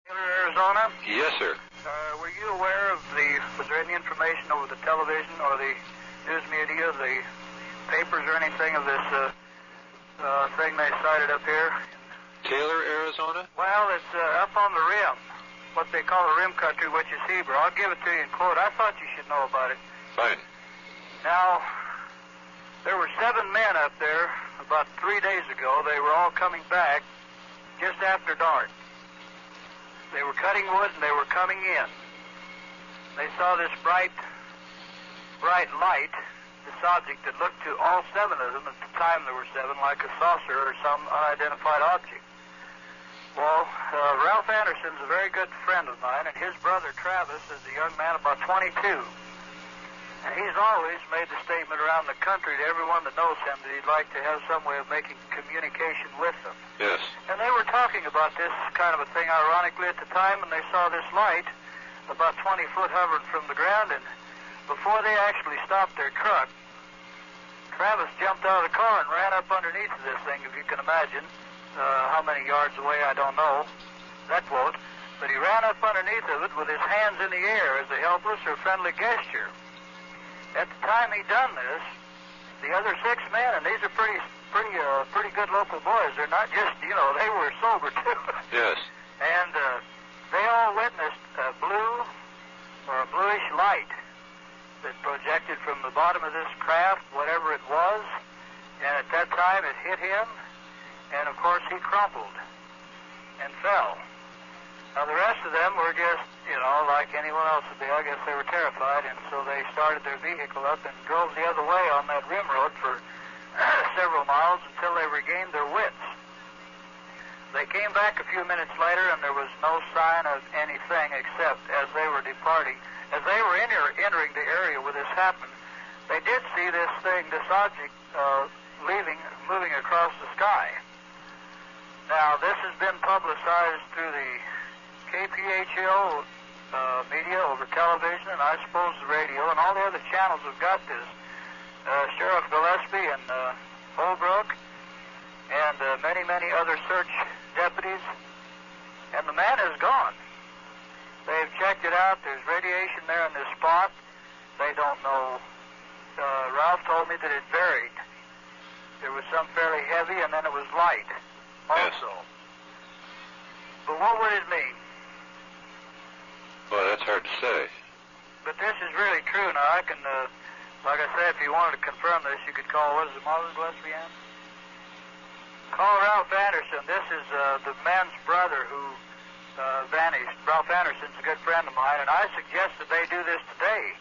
Arizona? Yes, sir. Were you aware of was there any information over the television or the news media, the papers or anything of this thing they sighted up here? Taylor, Arizona? Well, it's up on the rim, what they call the rim country, which is Hebrew. I'll give it to you in quote. I thought you should know about it. Fine. Now, there were 7 men up there about 3 days ago. They were all coming back just after dark. They were cutting wood and they were coming in. They saw this bright light, this object that looked to all 7 of them, at the time there were 7, like a saucer or some unidentified object. Well, Ralph Anderson's a very good friend of mine, and his brother Travis is a young man about 22. And he's always made the statement around the country to everyone that knows him that he'd like to have some way of making communication with them. Yes. And they were talking about this kind of a thing, ironically, at the time, and they saw this light about 20 foot hovering from the ground, and before they actually stopped their truck, Travis jumped out of the car and ran up underneath of this thing, if you can imagine. How many yards away, I don't know. That quote. But he ran up underneath of it with his hands in the air as a helpless or friendly gesture. At the time he done this, the other 6 men, and these are pretty good local boys. They're not just, they were sober too. Yes. And they all witnessed a blue or a bluish light that projected from the bottom of this craft, whatever it was. And at that time it hit him, and of course he crumpled and fell. Now the rest of them were just, like anyone else would be. I guess they were terrified, and so they started their vehicle up and drove the other way on that rim road for several miles until they regained their wits. They came back a few minutes later, and there was no sign of anything except as they were departing, as they were entering the area where this happened, they did see this thing, this object, moving across the sky. Now, this has been publicized through the KPHO media over television, and I suppose the radio, and all the other channels have got this. Sheriff Gillespie and Holbrook and many other search deputies, and the man is gone. They've checked it out. There's radiation there in this spot. They don't know. Ralph told me that it varied. There was some fairly heavy, and then it was light also. Yes. But what would it mean? Well, that's hard to say. But this is really true. Now, I can, like I said, if you wanted to confirm this, you could call, what is it, Marvin Gillespie? Call Ralph Anderson. This is the man's brother who vanished. Ralph Anderson's a good friend of mine, and I suggest that they do this today.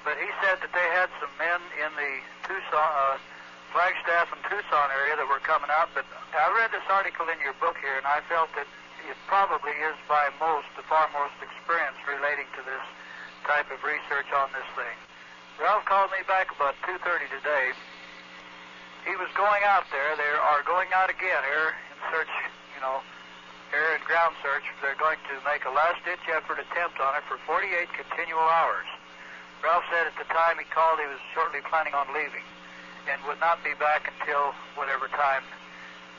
But he said that they had some men in the Tucson, Flagstaff and Tucson area that were coming out. But I read this article in your book here, and I felt that it probably is by the far most experience relating to this type of research on this thing. Ralph called me back about 2:30 today. He was going out there. They are going out again here in search, air and ground search. They're going to make a last-ditch effort attempt on it for 48 continual hours. Ralph said at the time he called he was shortly planning on leaving and would not be back until whatever time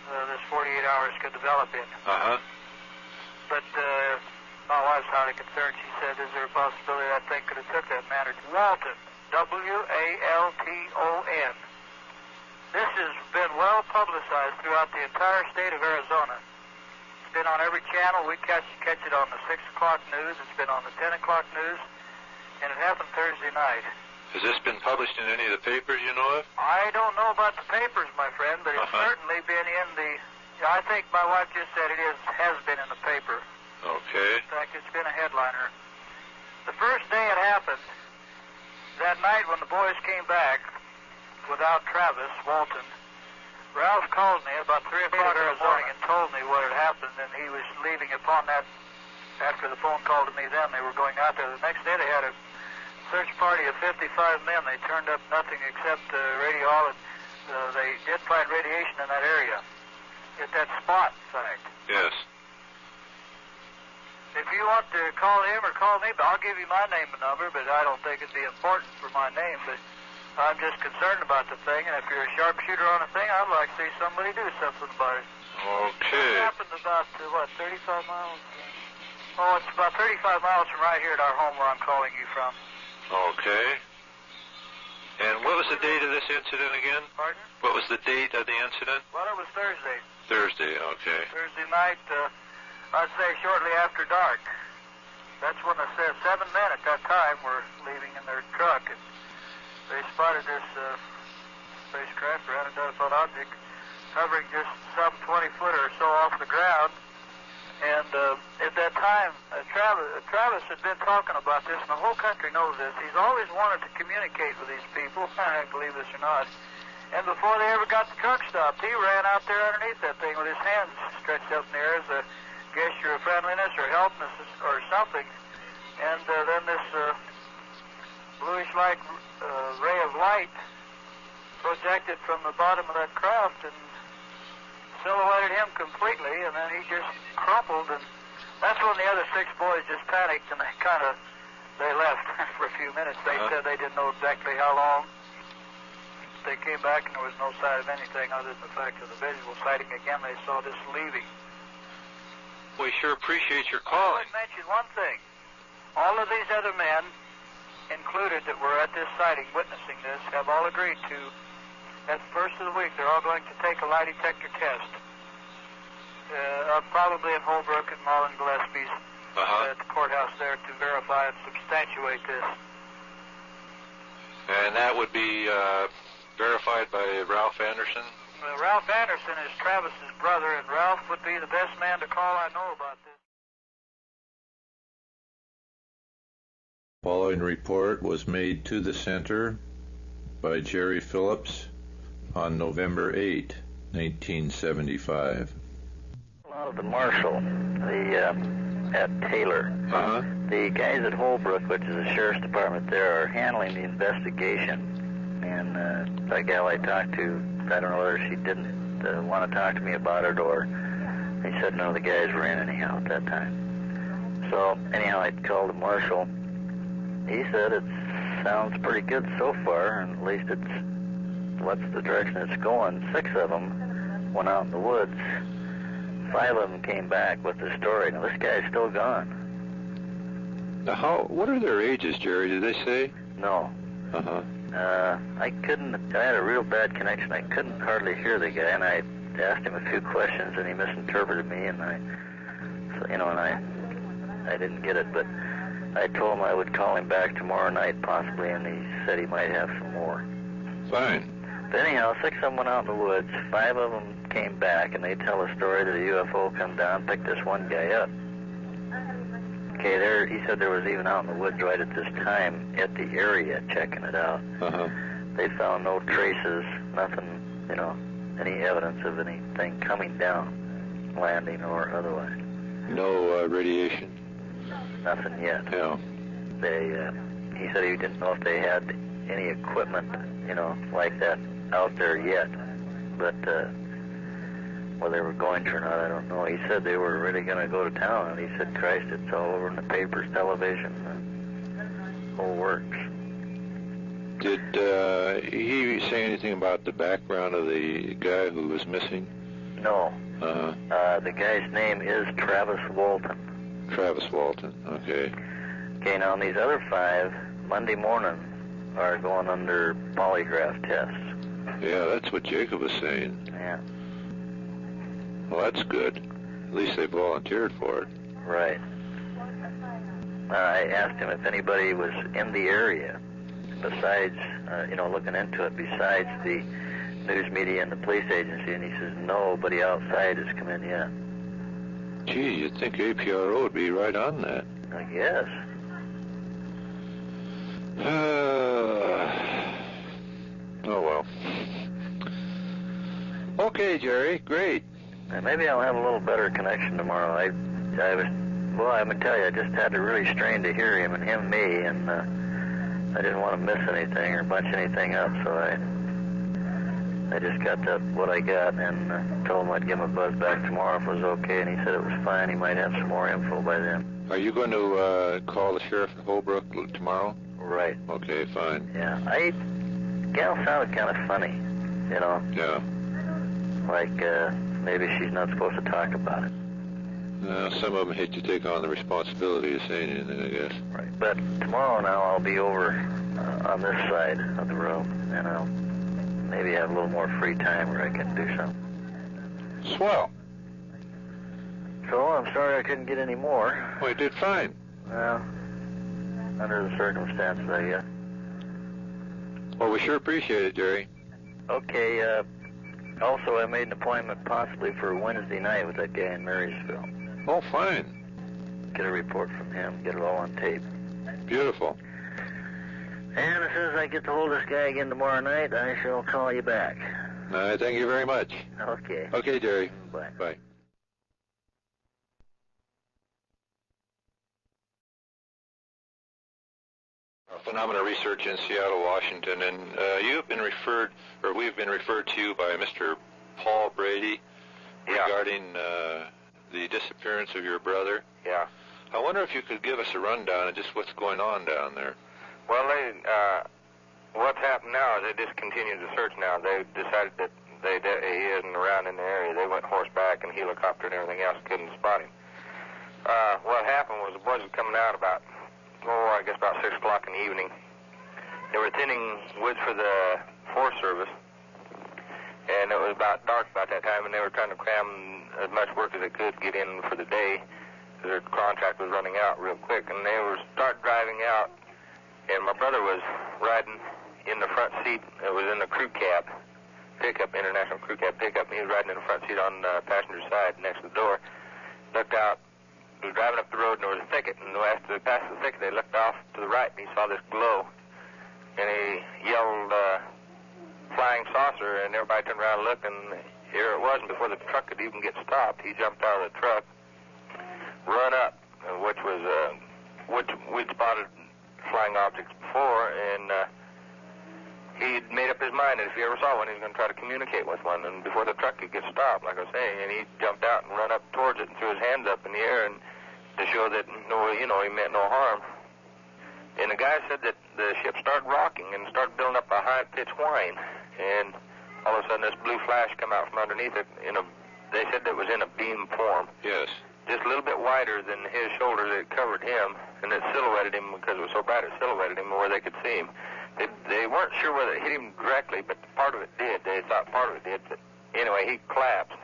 this 48 hours could develop in. Uh-huh. But my wife's highly concerned. She said, is there a possibility that thing could have took that man? Walton, W-A-L-T-O-N. This has been well publicized throughout the entire state of Arizona. It's been on every channel. We catch it on the 6 o'clock news. It's been on the 10 o'clock news. And it happened Thursday night. Has this been published in any of the papers you know of? I don't know about the papers, my friend, but it's certainly been in the... I think my wife just said has been in the paper. Okay. In fact, it's been a headliner. The first day it happened, that night when the boys came back without Travis Walton, Ralph called me about 3 o'clock in the morning and told me what had happened, and he was leaving upon that. After the phone call to me then, they were going out there. The next day they had a search party of 55 men. They turned up nothing except radiology. They did find radiation in that area. At that spot, in fact. Yes. If you want to call him or call me, I'll give you my name and number, but I don't think it'd be important for my name. But I'm just concerned about the thing, and if you're a sharpshooter on a thing, I'd like to see somebody do something about it. Okay. It happened about, 35 miles? Oh, it's about 35 miles from right here at our home where I'm calling you from. Okay. And what was the date of this incident again? Pardon? What was the date of the incident? Well, it was Thursday. Thursday, okay. Thursday night, I'd say shortly after dark. That's when the 7 men at that time were leaving in their truck, and they spotted this spacecraft or unidentified object hovering just some 20 foot or so off the ground. And at that time, Travis had been talking about this, and the whole country knows this. He's always wanted to communicate with these people, I believe this or not. And before they ever got the truck stopped, he ran out there underneath that thing with his hands stretched up in the air as a gesture of friendliness or helpness or something. And then this bluish-like ray of light projected from the bottom of that craft and silhouetted him completely, and then he just crumpled, and that's when the other 6 boys just panicked, and they left for a few minutes. They said they didn't know exactly how long. They came back, and there was no sign of anything other than the fact of the visual sighting. Again, they saw this leaving. We sure appreciate your calling. I would mention one thing. All of these other men, included that were at this sighting witnessing this, have all agreed to, at the first of the week, they're all going to take a lie detector test. Probably in Holbrook and Marlon Gillespie's at the courthouse there to verify and substantiate this. And that would be verified by Ralph Anderson? Ralph Anderson is Travis's brother, and Ralph would be the best man to call I know about this. The following report was made to the center by Jerry Phillips on November 8, 1975. Out of the marshal, at Taylor. The guys at Holbrook, which is the sheriff's department there, are handling the investigation. And that gal I talked to, I don't know whether she didn't want to talk to me about it or they said none of the guys were in anyhow at that time. So anyhow, I called the marshal. He said it sounds pretty good so far, and at least what's the direction it's going. 6 of them went out in the woods. 5 of them came back with the story. Now this guy's still gone. Now, what are their ages, Jerry? Did they say? No. I had a real bad connection. I couldn't hardly hear the guy, and I asked him a few questions, and he misinterpreted me, and I didn't get it, but I told him I would call him back tomorrow night, possibly, and he said he might have some more. Fine. But anyhow, 6 of them went out in the woods. 5 of them came back, and they tell a story that a UFO come down, picked this one guy up. Okay, he said there was even out in the woods right at this time at the area checking it out. They found no traces, nothing, any evidence of anything coming down, landing or otherwise. No radiation? Nothing yet. Yeah. He said he didn't know if they had any equipment, like that out there yet, but whether they were going to or not, I don't know. He said they were really going to go to town, and he said, Christ, it's all over in the papers, television, the whole works. Did he say anything about the background of the guy who was missing? No. The guy's name is Travis Walton. Travis Walton, okay. Okay, now these other 5, Monday morning, are going under polygraph tests. Yeah, that's what Jacob was saying. Yeah. Well, that's good. At least they volunteered for it. Right. I asked him if anybody was in the area, besides, looking into it, besides the news media and the police agency, and he says nobody outside has come in yet. Gee, you'd think APRO would be right on that. I guess. Oh, well. Okay, Jerry, great. Maybe I'll have a little better connection tomorrow. I'm going to tell you, I just had to really strain to hear him and him me, and I didn't want to miss anything or bunch anything up, so I just got what I got and told him I'd give him a buzz back tomorrow if it was okay, and he said it was fine. He might have some more info by then. Are you going to call the sheriff at Holbrook tomorrow? Right. Okay, fine. Yeah. Gal sounded kind of funny, Yeah. Like maybe she's not supposed to talk about it. Some of them hate to take on the responsibility of saying anything, I guess. Right. But tomorrow now I'll be over on this side of the room, and I'll maybe have a little more free time where I can do something. Swell. So I'm sorry I couldn't get any more. Well, you did fine. Well, under the circumstances, I guess. Well, we sure appreciate it, Jerry. Okay, also I made an appointment possibly for Wednesday night with that guy in Marysville. Oh, fine. Get a report from him, get it all on tape. Beautiful. And as soon as I get to hold this guy again tomorrow night, I shall call you back. Thank you very much. Okay. Okay, Jerry. Bye. Bye. Phenomena Research in Seattle, Washington, and you've been referred, or we've been referred to you by Mr. Paul Brady regarding the disappearance of your brother. Yeah. I wonder if you could give us a rundown of just what's going on down there. Well, what's happened now is they discontinued the search now. They decided that he isn't around in the area. They went horseback and helicopter and everything else, couldn't spot him. What happened was the boys were coming out about, I guess about 6 o'clock in the evening. They were thinning woods for the Forest Service, and it was about dark about that time, and they were trying to cram as much work as they could get in for the day. Their contract was running out real quick, and they were start driving out, and my brother was riding in the front seat. It was in the crew cab pickup, international crew cab pickup, and he was riding in the front seat on the passenger side next to the door. Looked out, he was driving up the road, and there was a thicket, and after they passed the thicket, they looked off to the right, and he saw this glow, and he yelled, flying saucer, and everybody turned around and looked, and here it was, and before the truck could even get stopped, he jumped out of the truck, run up, which we'd spotted flying objects before, and he'd made up his mind that if he ever saw one, he was going to try to communicate with one, and before the truck could get stopped, like I was saying, and he jumped out and run up towards it and threw his hands up in the air and to show that, he meant no harm. And the guy said that the ship started rocking and started building up a high-pitched whine, and all of a sudden this blue flash come out from underneath it they said that it was in a beam form. Yes. Just a little bit wider than his shoulders. It covered him, and it silhouetted him because it was so bright. It silhouetted him where they could see him. They weren't sure whether it hit him directly, but part of it did. They thought part of it did. But anyway, he collapsed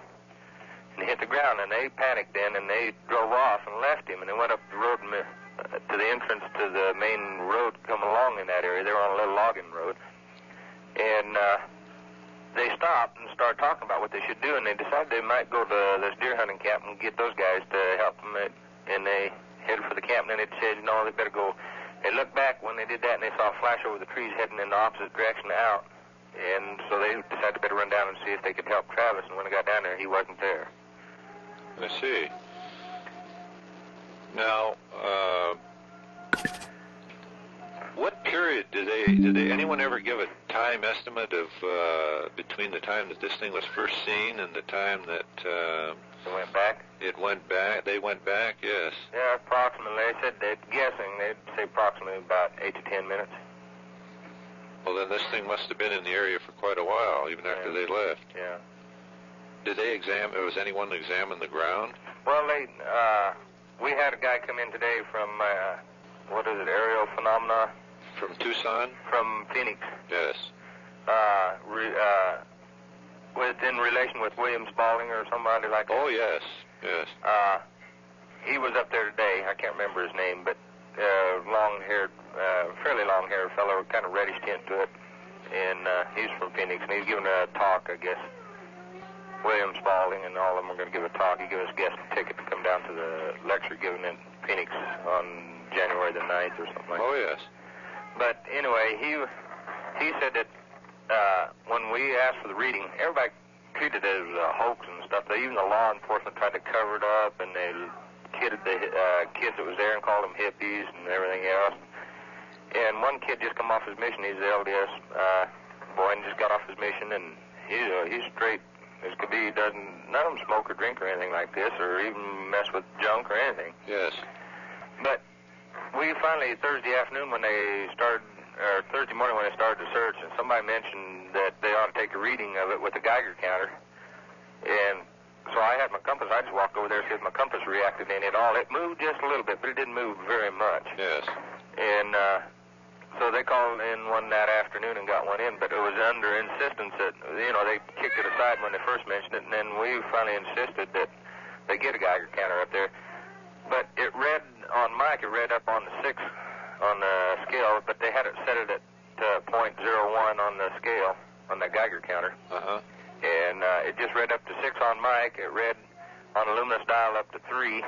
and hit the ground, and they panicked then, and they drove off and left him, and they went up the road to the entrance to the main road coming along in that area. They were on a little logging road, and they stopped and started talking about what they should do, and they decided they might go to this deer hunting camp and get those guys to help them, and they headed for the camp, and then they said, no, they better go. They looked back when they did that, and they saw a flash over the trees heading in the opposite direction out, and so they decided to better run down and see if they could help Travis, and when they got down there, he wasn't there. I see. Now, what period did anyone ever give a time estimate of between the time that this thing was first seen and the time that They went back? It went back. They went back, yes. Yeah, approximately. They said they'd say approximately about 8 to 10 minutes. Well, then this thing must have been in the area for quite a while, even after they left. Yeah. Did they was anyone examine the ground? Well, we had a guy come in today from, aerial phenomena? From Tucson? From Phoenix. Yes. In relation with William Spalding or somebody like that. Oh, yes, yes. He was up there today. I can't remember his name, but long-haired, fairly long-haired fellow, kind of reddish tint to it. And he's from Phoenix, and he's giving a talk, I guess. William Spalding and all of them are going to give a talk. He gave us a guest ticket to come down to the lecture given in Phoenix on January the 9th or something like that. Oh, yes. But anyway, he said that when we asked for the reading, everybody treated it as a hoax and stuff. Even the law enforcement tried to cover it up, and they kidded the kids that was there and called them hippies and everything else. And one kid just come off his mission. He's the LDS boy, and just got off his mission, and he's straight as could be. None of them smoke or drink or anything like this, or even mess with junk or anything. Yes. But we finally, Thursday afternoon when they started, or Thursday morning when they started the search, and somebody mentioned that they ought to take a reading of it with a Geiger counter. And so I had my compass. I just walked over there to see if my compass reacted any at all. It moved just a little bit, but it didn't move very much. Yes. And so they called in one that afternoon and got one in, but it was under insistence that, you know, they kicked it aside when they first mentioned it, and then we finally insisted that they get a Geiger counter up there. But it read on Mike, it read up on the 6 on the scale, but they had it set it at .01 on the scale on the Geiger counter. Uh-huh. And it just read up to 6 on Mike. It read on a luminous dial up to 3,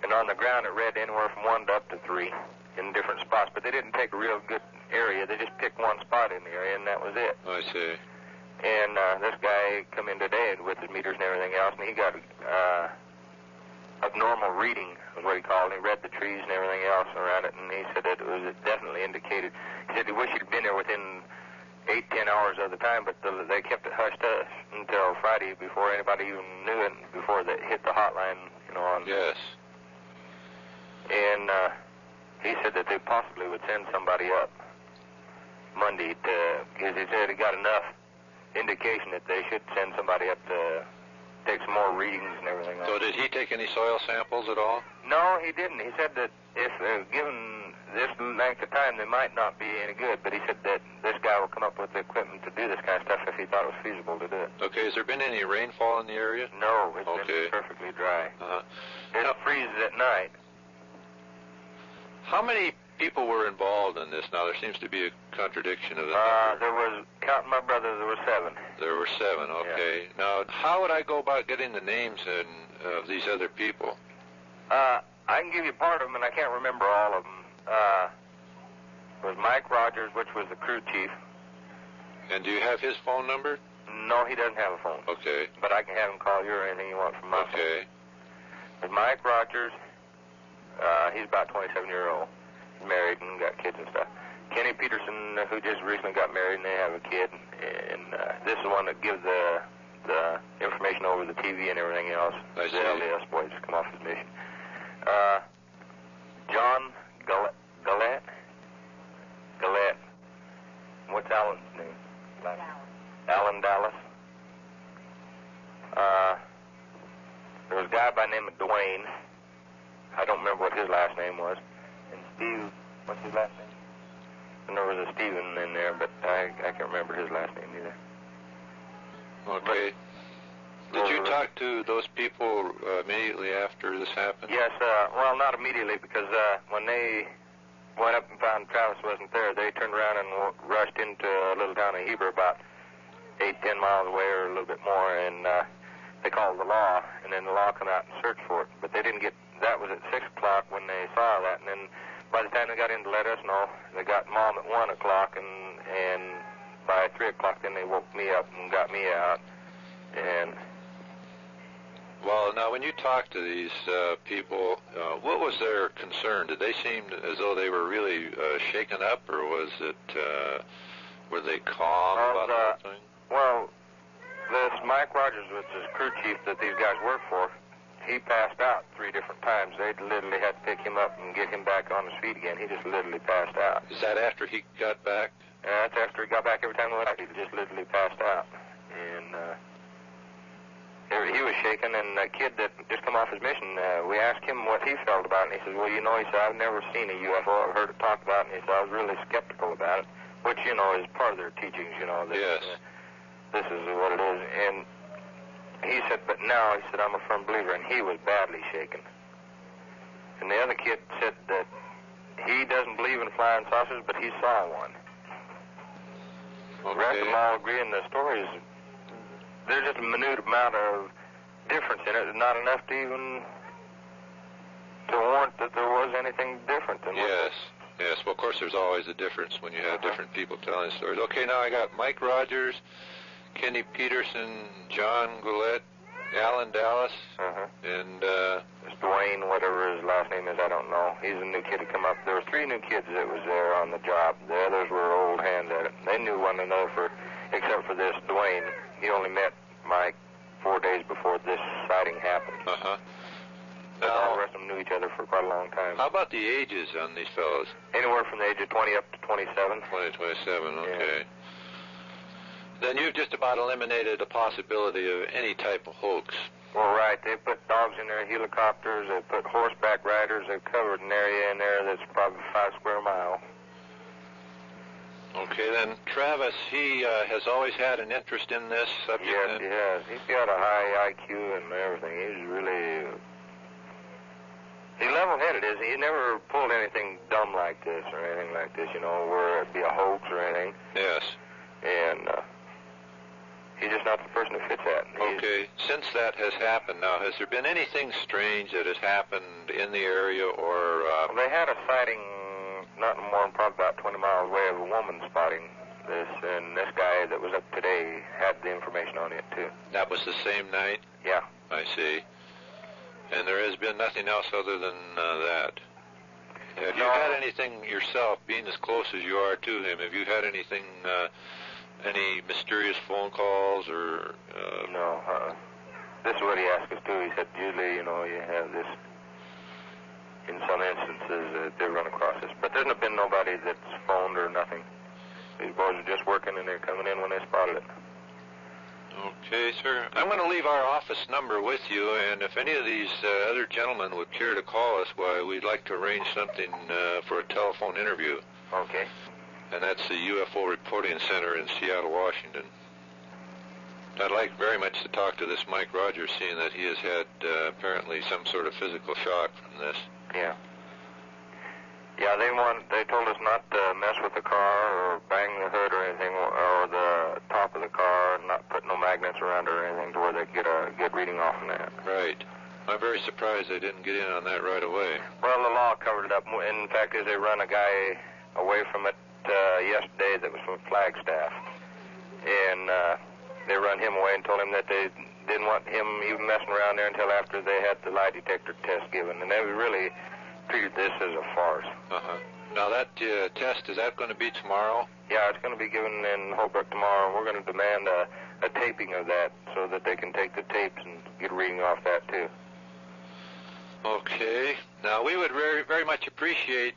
and on the ground it read anywhere from 1 to up to 3 in different spots. But they didn't take a real good area. They just picked one spot in the area, and that was it. I see. And this guy come in today with his meters and everything else, and he got abnormal reading, is what he called it. He read the trees and everything else around it, and he said that it was definitely indicated. He said he wished he'd been there within 8-10 hours of the time, but they kept it hush-hush until Friday before anybody even knew it, before they hit the hotline, you know. On, yes. And he said that they possibly would send somebody up Monday because he said he got enough indication that they should send somebody up to take some more readings and everything else. So did he take any soil samples at all? No, he didn't. He said that if given this length of time, they might not be any good, but he said that this guy will come up with the equipment to do this kind of stuff if he thought it was feasible to do it. Okay, has there been any rainfall in the area? No, it's been perfectly dry. It freezes at night. How many people were involved in this? Now, there seems to be a contradiction of the number. There was, counting my brother, there were 7. There were 7, okay. Yeah. Now, how would I go about getting the names of these other people? I can give you part of them, and I can't remember all of them. It was Mike Rogers, which was the crew chief. And do you have his phone number? No, he doesn't have a phone. Okay. But I can have him call you or anything you want from my phone. Okay. But Mike Rogers, he's about 27-year-old, married and got kids and stuff. Kenny Peterson, who just recently got married and they have a kid, and this is the one that gives the information over the TV and everything else. I see. The LDS boy just come off his mission. John Gillette. What's Alan's name? Alan Dallas. There was a guy by the name of Dwayne. I don't remember what his last name was. And Steve, what's his last name? And there was a Steven in there, but I can't remember his last name either. Okay. Did you talk to those people immediately after this happened? Yes, well, not immediately, because when they went up and found Travis wasn't there, they turned around and rushed into a little town of Heber about 8-10 miles away or a little bit more, and they called the law, and then the law came out and searched for it. But they didn't get, that was at 6 o'clock when they saw that, and then by the time they got in to let us know, they got Mom at 1 o'clock, and by 3 o'clock then they woke me up and got me out. And well, now when you talked to these people, what was their concern? Did they seem as though they were really shaken up, or was it, were they calm about the whole thing? Well, this Mike Rogers, which is crew chief that these guys work for, he passed out 3 different times. They literally had to pick him up and get him back on his feet again. He just literally passed out. Is that after he got back? That's after he got back. Every time he went out, he just literally passed out. And he was shaking, and a kid that just come off his mission, we asked him what he felt about it, and he says, well, you know, he said, I've never seen a UFO. I've heard it talked about, and he said, I was really skeptical about it, which, you know, is part of their teachings, you know, that yes. This is what it is. And he said, but now, he said, I'm a firm believer, and he was badly shaken. And the other kid said that he doesn't believe in flying saucers, but he saw one. Okay. The rest of them all agree in the stories. There's just a minute amount of difference in it, not enough to even to warrant that there was anything different than yes. Yes, well, of course, there's always a difference when you have different people telling stories. Okay, now I got Mike Rogers, Kenny Peterson, John Goulet, Alan Dallas, and it's Dwayne, whatever his last name is, I don't know. He's a new kid to come up. There were 3 new kids that was there on the job. The others were old hands at it. They knew one another, except for this Dwayne. He only met Mike 4 days before this sighting happened. But all the rest of them knew each other for quite a long time. How about the ages on these fellows? Anywhere from the age of 20 up to 27. 20, 27, okay. Yeah. Then you've just about eliminated the possibility of any type of hoax. Well, right. They put dogs in their helicopters. They put horseback riders. They've covered an area in there that's probably 5 square miles. Okay, then Travis, he has always had an interest in this subject. Yes, he has. He's got a high IQ and everything. He's really... He's level-headed, is he? He never pulled anything dumb like this or anything like this, you know, where it'd be a hoax or anything. Yes. And he's just not the person who fits that. Okay. Since that has happened now, has there been anything strange that has happened in the area or... Well, they had a sighting not more than probably about 20 miles away of a woman spotting this, and this guy that was up today had the information on it, too. That was the same night? Yeah. I see. And there has been nothing else other than that. Have you had anything yourself, being as close as you are to him, have you had anything, any mysterious phone calls or... No. This is what he asked us, too. He said, usually, you know, you have this... In some instances, they run across this. But there's been nobody that's phoned or nothing. These boys are just working, and they're coming in when they spotted it. Okay, sir. I'm going to leave our office number with you, and if any of these other gentlemen would care to call us, why, we'd like to arrange something for a telephone interview. Okay. And that's the UFO Reporting Center in Seattle, Washington. I'd like very much to talk to this Mike Rogers, seeing that he has had apparently some sort of physical shock from this. Yeah. Yeah, they told us not to mess with the car or bang the hood or anything, or the top of the car, and not put no magnets around it or anything to where they could get a good reading off on that. Right. I'm very surprised they didn't get in on that right away. Well, the law covered it up. In fact, they run a guy away from it yesterday that was from Flagstaff, and they run him away and told him that they didn't want him even messing around there until after they had the lie detector test given, and they really treated this as a farce. Uh-huh. Now that test, is that going to be tomorrow? Yeah, it's going to be given in Holbrook tomorrow, and we're going to demand a taping of that so that they can take the tapes and get a reading off that, too. Okay. Now, we would very, very much appreciate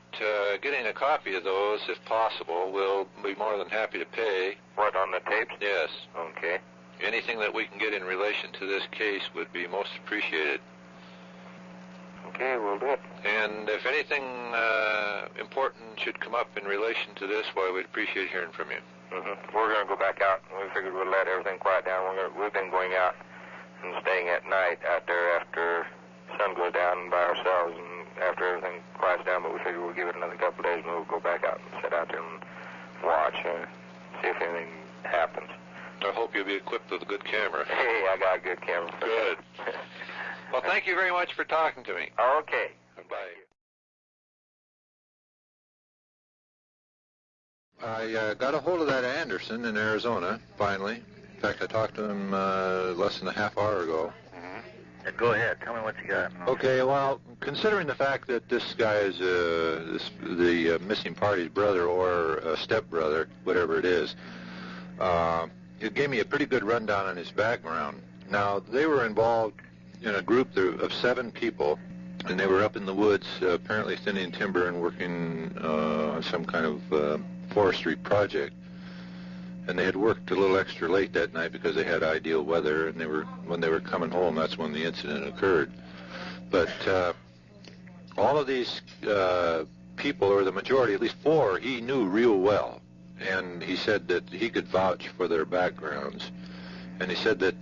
getting a copy of those, if possible. We'll be more than happy to pay. What, on the tapes? Yes. Okay. Anything that we can get in relation to this case would be most appreciated. Okay, we'll do it. And if anything important should come up in relation to this, why, we'd appreciate hearing from you. Mm-hmm. We're going to go back out. We figured we'd let everything quiet down. We've been going out and staying at night out there after the sun goes down by ourselves and after everything quiets down, but we figured we'll give it another couple of days and we'll go back out and sit out there and watch and see if anything happens. I hope you'll be equipped with a good camera. Hey, I got a good camera. Good. Well, thank you very much for talking to me. Okay. Bye. I got a hold of that Anderson in Arizona, finally. In fact, I talked to him less than a half hour ago. Mm-hmm. Go ahead. Tell me what you got. Okay, well, considering the fact that this guy is the missing party's brother or stepbrother, whatever it is, it gave me a pretty good rundown on his background. Now, they were involved in a group of 7 people, and they were up in the woods, apparently thinning timber and working on some kind of forestry project. And they had worked a little extra late that night because they had ideal weather, and when they were coming home, that's when the incident occurred. But all of these people, or the majority, at least 4, he knew real well. And he said that he could vouch for their backgrounds. And he said that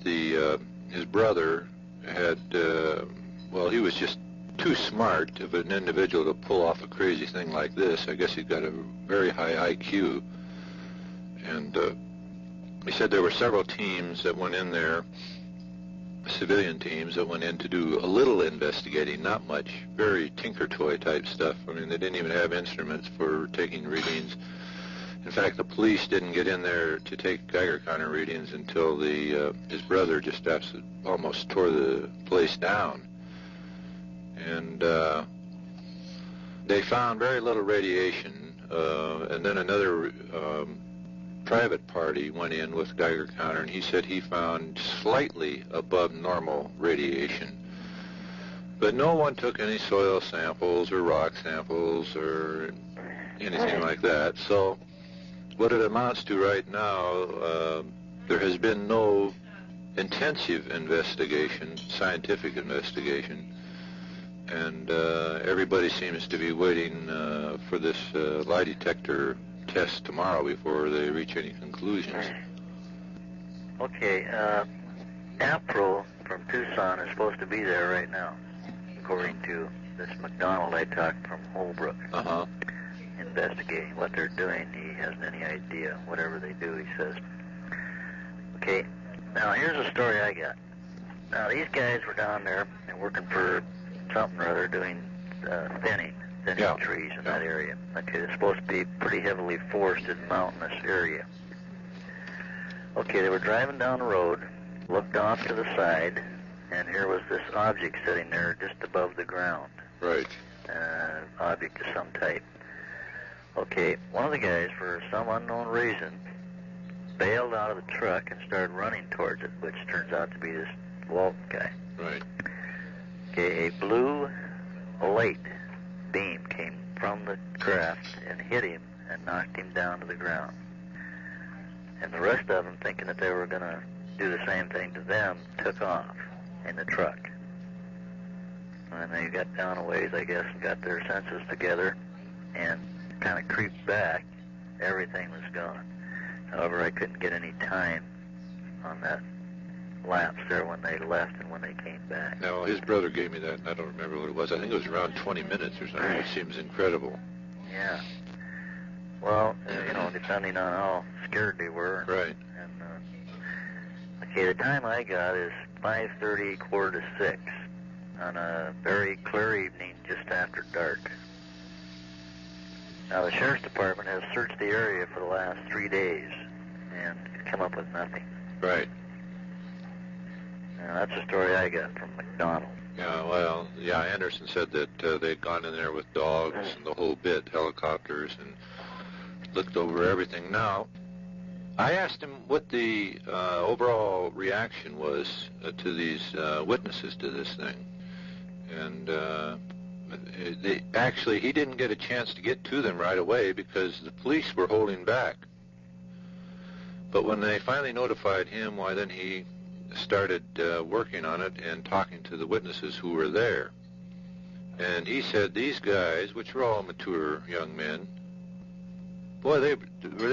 his brother had, well, he was just too smart of an individual to pull off a crazy thing like this. I guess he's got a very high IQ. And he said there were several teams that went in there, civilian teams that went in to do a little investigating, not much, very tinker toy type stuff. I mean, they didn't even have instruments for taking readings. In fact, the police didn't get in there to take Geiger counter readings until his brother just almost tore the place down. And they found very little radiation. And then another private party went in with Geiger counter, and he said he found slightly above normal radiation. But no one took any soil samples or rock samples or anything like that. So what it amounts to right now, there has been no intensive investigation, scientific investigation, and everybody seems to be waiting for this lie detector test tomorrow before they reach any conclusions. Okay, APRO from Tucson is supposed to be there right now, according to this McDonald I talked from Holbrook. Investigating what they're doing. He hasn't any idea. Whatever they do, he says. Okay, now here's a story I got. Now these guys were down there and working for something or other, doing thinning trees in that area. Okay, it's supposed to be pretty heavily forested, mountainous area. Okay, they were driving down the road, looked off to the side, and here was this object sitting there just above the ground. Right. Object of some type. Okay, one of the guys, for some unknown reason, bailed out of the truck and started running towards it, which turns out to be this Walton guy. Right. Okay, a blue light beam came from the craft and hit him and knocked him down to the ground. And the rest of them, thinking that they were going to do the same thing to them, took off in the truck. And they got down a ways, I guess, and got their senses together and kind of creeped back. Everything was gone. However, I couldn't get any time on that lapse there when they left and when they came back. Now, his brother gave me that, and I don't remember what it was. I think it was around 20 minutes or something. It seems incredible. Yeah. Well, depending on how scared they were. Right. And okay, the time I got is 5:30, 5:45 on a very clear evening just after dark. Now, the Sheriff's Department has searched the area for the last 3 days and come up with nothing. Right. Now, that's the story I got from McDonald. Yeah, Anderson said that they'd gone in there with dogs and the whole bit, helicopters, and looked over everything. Now, I asked him what the overall reaction was to these witnesses to this thing. And he didn't get a chance to get to them right away because the police were holding back. But when they finally notified him, why, then he started working on it and talking to the witnesses who were there. And he said these guys, which were all mature young men, boy, they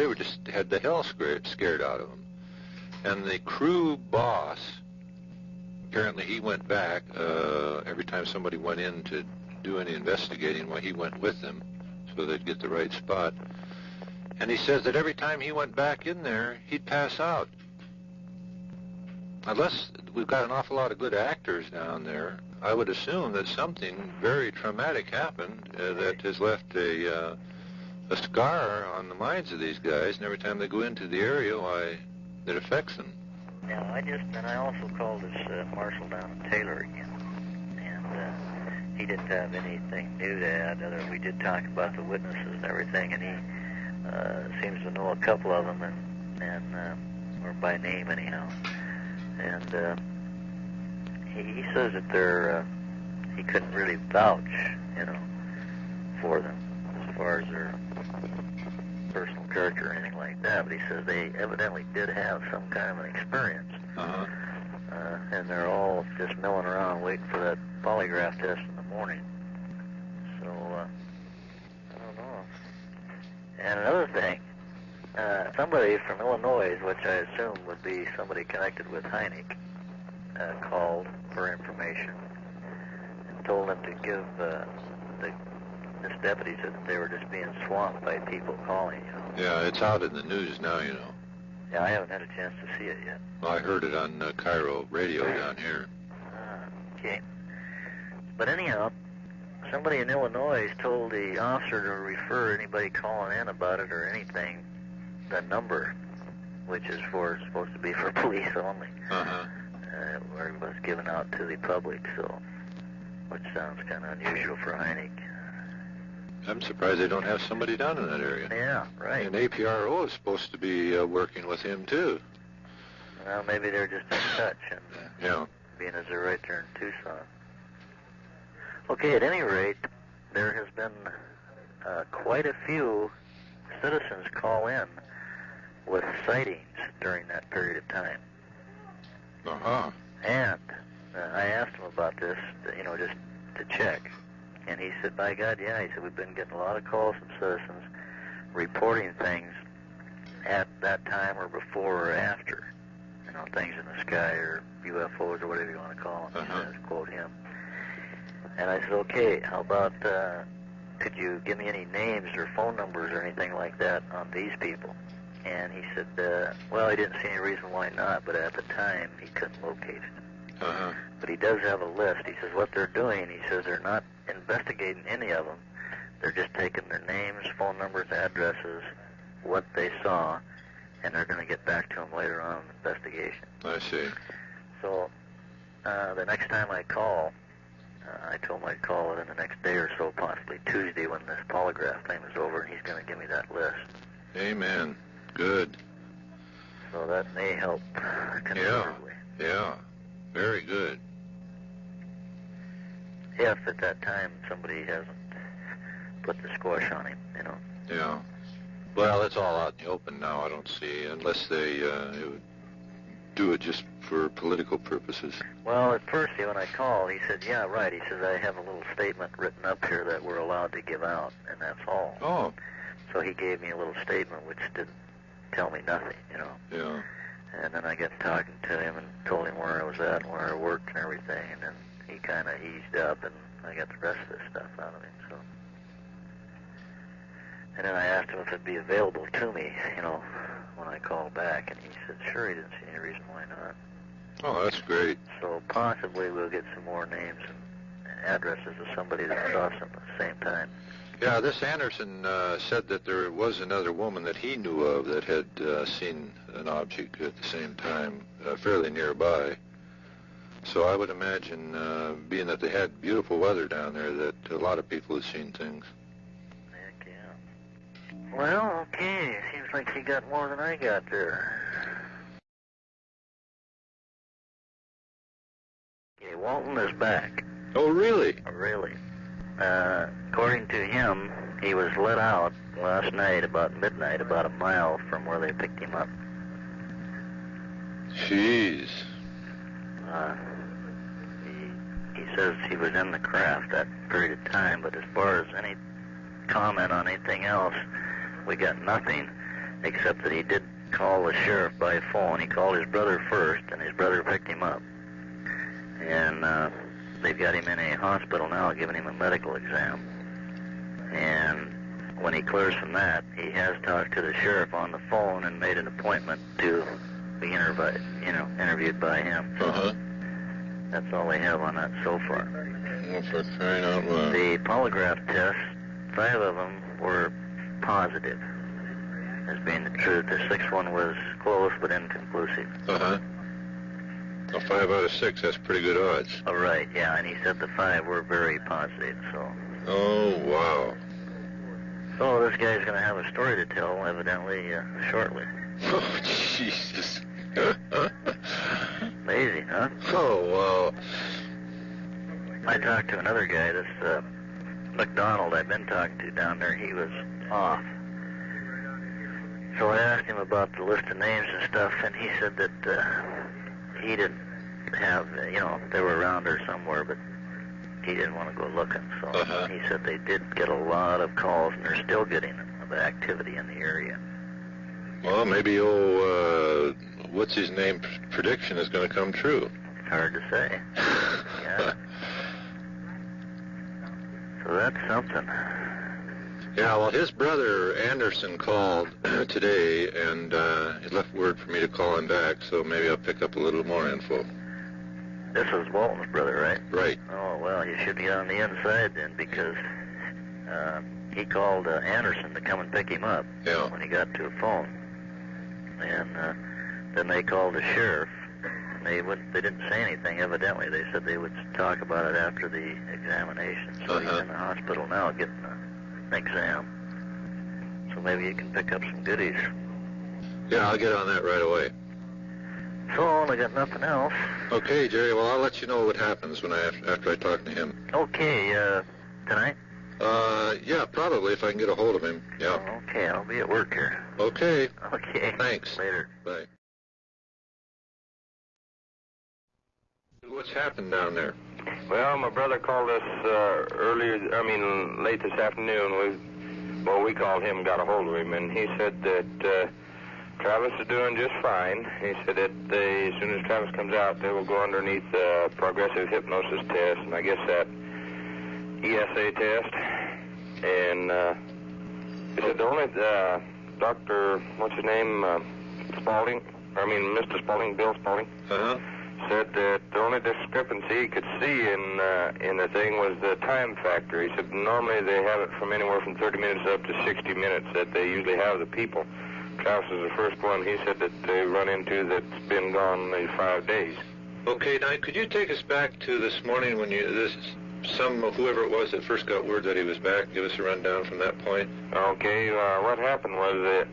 were just had the hell scared out of them. And the crew boss, apparently he went back every time somebody went in to do any investigating, he went with them so they'd get the right spot. And he says that every time he went back in there, he'd pass out. Unless we've got an awful lot of good actors down there, I would assume that something very traumatic happened that has left a scar on the minds of these guys, and every time they go into the area, why, it affects them. Yeah, I also called this marshal down in Taylor again, and he didn't have anything new to add. We did talk about the witnesses and everything, and he seems to know a couple of them, or by name anyhow. And he says that he couldn't really vouch, for them as far as their personal character or anything like that. But he says they evidently did have some kind of an experience. And they're all just milling around waiting for that polygraph test in the morning. So, I don't know. And another thing, somebody from Illinois, which I assume would be somebody connected with Heineck, called for information and told them to give this deputies that they were just being swamped by people calling, Yeah, it's out in the news now, Yeah, I haven't had a chance to see it yet. Well, I heard it on Cairo radio down here. Okay. But anyhow, somebody in Illinois told the officer to refer anybody calling in about it or anything, the number, which is supposed to be for police only, where it was given out to the public, which sounds kind of unusual for Heineck. I'm surprised they don't have somebody down in that area. Yeah, right. And APRO is supposed to be working with him, too. Well, maybe they're just in touch, and being as they're right there in Tucson. Okay, at any rate, there has been quite a few citizens call in with sightings during that period of time. Uh-huh. And I asked him about this, just to check. And he said, by God, yeah. He said, we've been getting a lot of calls from citizens reporting things at that time or before or after. Things in the sky or UFOs or whatever you want to call them. Uh-huh. Just quote him. And I said, okay, how about, could you give me any names or phone numbers or anything like that on these people? And he said, well, he didn't see any reason why not, but at the time he couldn't locate it. Uh-huh. But he does have a list. He says what they're doing, he says they're not investigating any of them. They're just taking their names, phone numbers, addresses, what they saw, and they're going to get back to them later on in the investigation. I see. So the next time I call, I told him I'd call within the next day or so, possibly Tuesday when this polygraph thing is over, and he's going to give me that list. Amen. Good. So that may help considerably. Yeah. Very good. If at that time somebody hasn't put the squash on him, Yeah. Well, it's all out in the open now, I don't see, unless they would do it just for political purposes. Well, at first, when I called, he said, yeah, right. He says, I have a little statement written up here that we're allowed to give out, and that's all. Oh. So he gave me a little statement which didn't tell me nothing, Yeah. And then I got talking to him and told him where I was at and where I worked and everything, and then he kind of eased up, and I got the rest of this stuff out of him, so. And then I asked him if it'd be available to me, when I called back, and he said, sure, he didn't see any reason why not. Oh, that's great. So possibly we'll get some more names and addresses of somebody that saw something at the same time. Yeah, this Anderson said that there was another woman that he knew of that had seen an object at the same time, fairly nearby. So I would imagine, being that they had beautiful weather down there, that a lot of people had seen things. Heck yeah. Well, okay. Seems like you got more than I got there. Okay, Walton is back. Oh, really? Really. According to him, he was let out last night about midnight, about a mile from where they picked him up. Jeez. He says he was in the craft that period of time, but as far as any comment on anything else, we got nothing, except that he did call the sheriff by phone. He called his brother first, and his brother picked him up. And they've got him in a hospital now, giving him a medical exam. And when he clears from that, he has talked to the sheriff on the phone and made an appointment to be interviewed by him. Uh-huh. That's all they have on that so far. Well, for crying out loud. The polygraph tests, 5 of them were positive as being the truth. The 6th one was close but inconclusive. Uh-huh. Well, 5 out of 6, that's pretty good odds. Oh, right, yeah, and he said the 5 were very positive, so. Oh, wow. So this guy's going to have a story to tell, evidently, shortly. Oh, Jesus. Amazing, huh? Oh, wow. I talked to another guy, this McDonald I've been talking to down there. He was off. So I asked him about the list of names and stuff, and he said that he didn't have, they were around there somewhere, but he didn't want to go looking. So he said they did get a lot of calls, and they're still getting of activity in the area. Well, maybe what's his name prediction is going to come true. It's hard to say. Yeah. So that's something. Yeah, well, his brother Anderson called today, and he left word for me to call him back, so maybe I'll pick up a little more info. This was Walton's brother, right? Right. Oh, well, you should be on the inside then, because he called Anderson to come and pick him up when he got to a phone. And then they called the sheriff. They didn't say anything, evidently. They said they would talk about it after the examination. So he's in the hospital now getting an exam. So maybe you can pick up some goodies. Yeah, I'll get on that right away. So I got nothing else. Okay, Jerry, well, I'll let you know what happens after I talk to him. Okay, tonight? Yeah, probably, if I can get a hold of him. Yeah. Oh, okay, I'll be at work here. Okay. Okay. Thanks. Later. Bye. What's happened down there? Well, my brother called us late this afternoon. We called him and got a hold of him, and he said that Travis is doing just fine. He said that as soon as Travis comes out, they will go underneath the progressive hypnosis test, and I guess that ESA test. And he said the only Dr. what's his name, Mr. Spaulding, Bill Spaulding, said that the only discrepancy he could see in the thing was the time factor. He said normally they have it from anywhere from 30 minutes up to 60 minutes that they usually have the people. Travis is the first one he said that they run into that's been gone 5 days. Okay, now could you take us back to this morning when whoever it was that first got word that he was back, give us a rundown from that point? Okay, what happened was that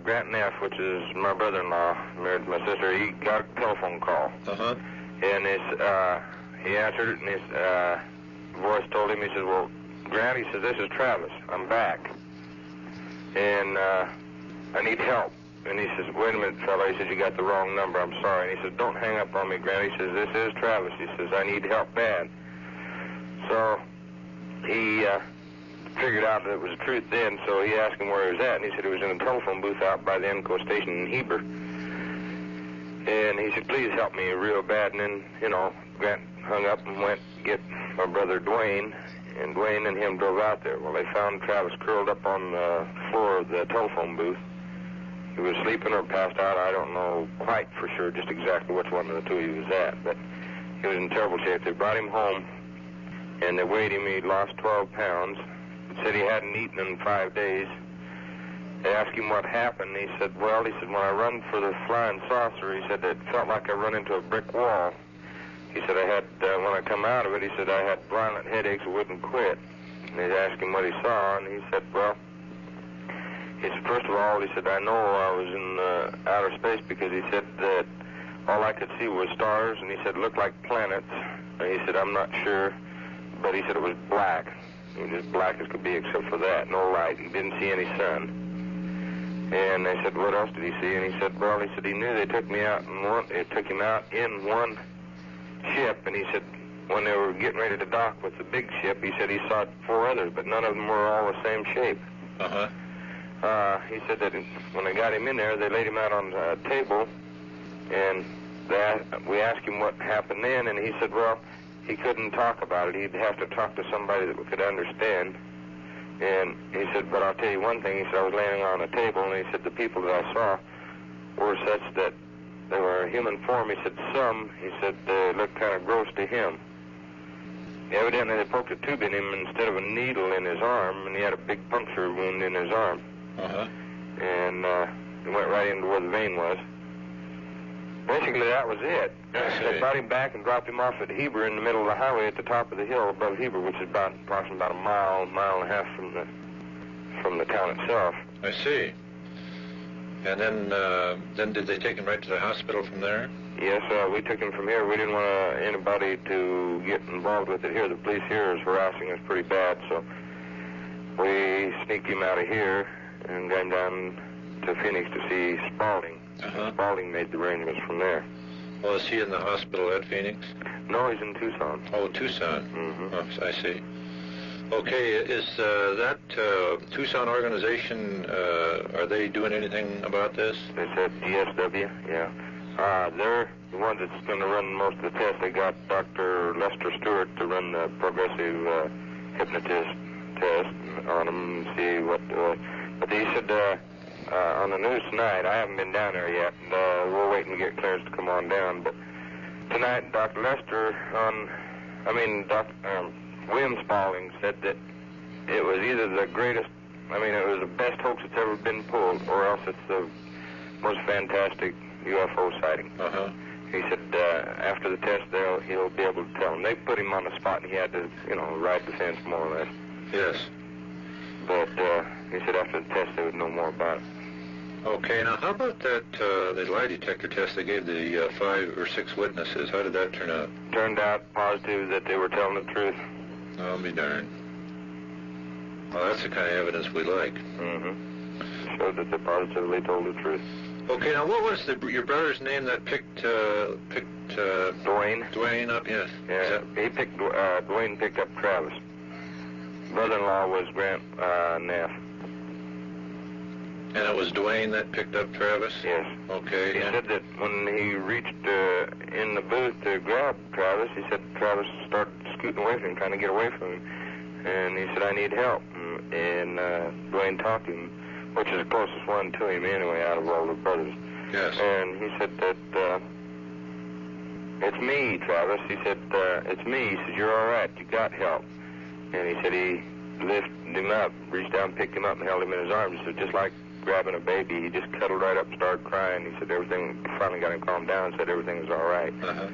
Grant Neff, which is my brother-in-law, married to my sister, he got a telephone call. And he answered it, and his voice told him, he said, well, Grant, he said, this is Travis. I'm back. And I need help. And he says, wait a minute, fella. He says, you got the wrong number. I'm sorry. And he says, don't hang up on me, Grant. He says, this is Travis. He says, I need help bad. So he figured out that it was the truth then, so he asked him where he was at, and he said he was in a telephone booth out by the ENCO station in Heber. And he said, please help me real bad. And then, Grant hung up and went to get my brother Dwayne, and Dwayne and him drove out there. Well, they found Travis curled up on the floor of the telephone booth. He was sleeping or passed out. I don't know quite for sure just exactly which one of the two he was at, but he was in terrible shape. They brought him home, and they weighed him. He'd lost 12 pounds. He said he hadn't eaten in 5 days. They asked him what happened. He said, when I run for the flying saucer, he said, it felt like I run into a brick wall. He said, when I come out of it, he said, I had violent headaches and wouldn't quit. And they asked him what he saw, and he said, first of all, he said, I know I was in outer space because he said that all I could see was stars, and he said it looked like planets. And he said, I'm not sure, but he said it was black. It was as black as could be except for that, no light. He didn't see any sun. And they said, what else did he see? And he said, he knew they took me out took him out in one ship, and he said when they were getting ready to dock with the big ship, he said he saw 4 others, but none of them were all the same shape. He said that when they got him in there, they laid him out on a table, and we asked him what happened then, and he said, he couldn't talk about it. He'd have to talk to somebody that could understand. And he said, but I'll tell you one thing. He said, I was laying on a table, and he said, the people that I saw were such that they were a human form. He said, they looked kind of gross to him. Evidently, they poked a tube in him instead of a needle in his arm, and he had a big puncture wound in his arm. And it went right into where the vein was. Basically, that was it. They brought him back and dropped him off at Heber in the middle of the highway at the top of the hill above Heber, which is approximately about a mile and a half from the town itself. I see. And then did they take him right to the hospital from there? Yes, we took him from here. We didn't want anybody to get involved with it here. The police here is harassing us pretty bad, so we sneaked him out of here and got him down to Phoenix to see Spaulding. Spaulding made the arrangements from there. Well, is he in the hospital at Phoenix? No, he's in Tucson. Oh, Tucson. Oh, I see. Okay, is that Tucson organization, are they doing anything about this? They said GSW, yeah. They're the ones that's going to run most of the tests. They got Dr. Lester Stewart to run the progressive hypnotist test on them and see what... but they said on the news tonight, I haven't been down there yet, and we're waiting to get clearance to come on down, but tonight Dr. Lester William Spaulding said that it was either the greatest, it was the best hoax that's ever been pulled, or else it's the most fantastic UFO sighting. He said after the test, he'll be able to tell them. They put him on the spot, and he had to, ride the fence more or less. Yes. But he said after the test, they would know more about it. Okay, now how about that the lie detector test they gave the 5 or 6 witnesses? How did that turn out? Turned out positive that they were telling the truth. I'll be darned. Well, that's the kind of evidence we like. Showed that they positively told the truth. Okay, now what was your brother's name that picked Dwayne. Dwayne up? Yes. Yeah, he picked, Dwayne picked up Travis. Brother-in-law was Grant Neff. And it was Dwayne that picked up Travis? Yes. Okay. He said that when he reached in the booth to grab Travis, he said Travis started scooting away from him, trying to get away from him. And he said, I need help. And Dwayne talked to him, which is the closest one to him anyway out of all the brothers. Yes. And he said that, it's me, Travis. He said, it's me. He said, you're all right. You got help. And he said he lifted him up, reached down, picked him up, and held him in his arms. He said, just like grabbing a baby, he just cuddled right up and started crying. He said everything, finally got him calmed down, said everything was all right. Uh-huh.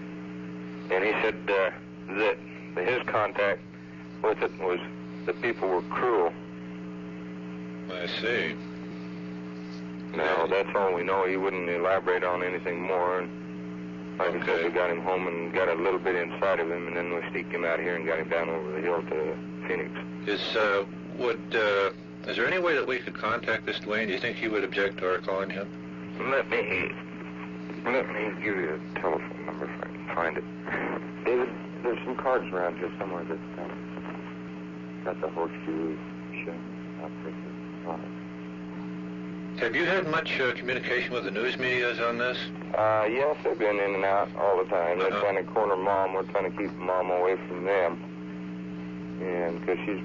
And he said that his contact with it was the people were cruel. I see. Now, that's all we know. He wouldn't elaborate on anything more. And like I said, we got him home and got a little bit inside of him, and then we sneaked him out of here and got him down over the hill to Phoenix. Is there any way that we could contact this Dwayne? Do you think he would object to our calling him? Let me give you a telephone number if I can find it. David, there's some cards around here somewhere that got the horseshoe outfit. Have you had much communication with the news medias on this? Yes, they've been in and out all the time. They're trying to corner Mom. We're trying to keep Mom away from them. And because she's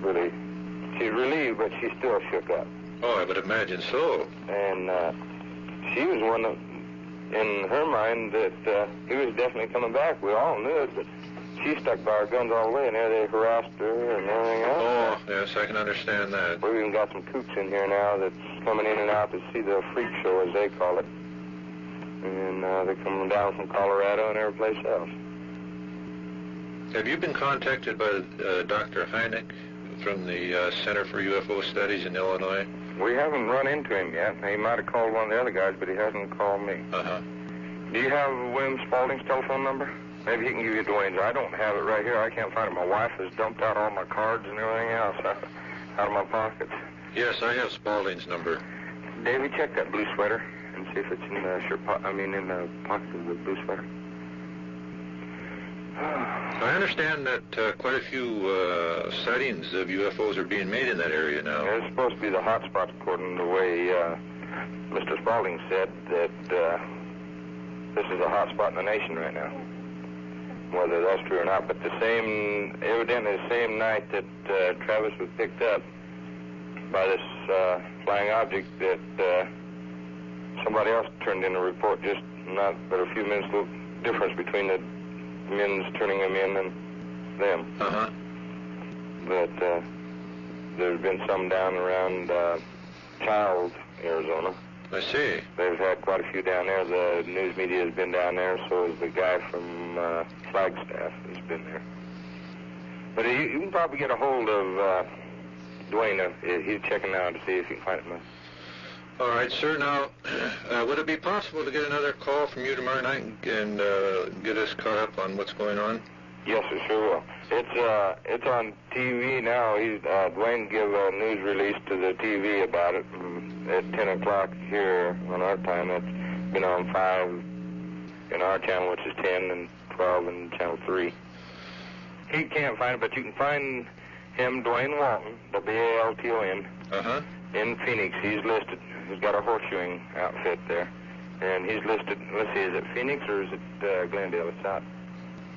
relieved, but she's still shook up. Oh, I would imagine so. And she was one of, in her mind, that he was definitely coming back. We all knew it, but she stuck by her guns all the way, and there they harassed her and everything else. Oh, yes, I can understand that. We've even got some kooks in here now that's coming in and out to see the freak show, as they call it. And they're coming down from Colorado and every place else. Have you been contacted by Dr. Hynek from the Center for UFO Studies in Illinois? We haven't run into him yet. He might have called one of the other guys, but he hasn't called me. Uh-huh. Do you have William Spaulding's telephone number? Maybe he can give you Dwayne's. I don't have it right here. I can't find it. My wife has dumped out all my cards and everything else out of my pockets. Yes, I have Spaulding's number. Davey, check that blue sweater and see if it's in the in the pocket of the blue sweater. I understand that quite a few sightings of UFOs are being made in that area now. It's supposed to be the hot spot, according to the way Mr. Spaulding said, that this is a hot spot in the nation right now. Whether that's true or not, but evidently the same night that Travis was picked up by this flying object, that somebody else turned in a report, just not but a few minutes difference between the men's turning him in and them. Uh-huh. But there's been some down around Child, Arizona. I see. They've had quite a few down there. The news media has been down there, so has the guy from Flagstaff has been there. But you can probably get a hold of Dwayne. He's checking now to see if he can find him. All right, sir. Now, would it be possible to get another call from you tomorrow night and get us caught up on what's going on? Yes, it sure will. It's on TV now. Dwayne give a news release to the TV about it at 10 o'clock here on our time. It's been on 5 in our channel, which is 10, and 12 in channel 3. He can't find it, but you can find him, Dwayne Walton, W-A-L-T-O-N, in Phoenix. He's listed. He's got a horseshoeing outfit there. And he's listed, let's see, is it Phoenix or is it Glendale?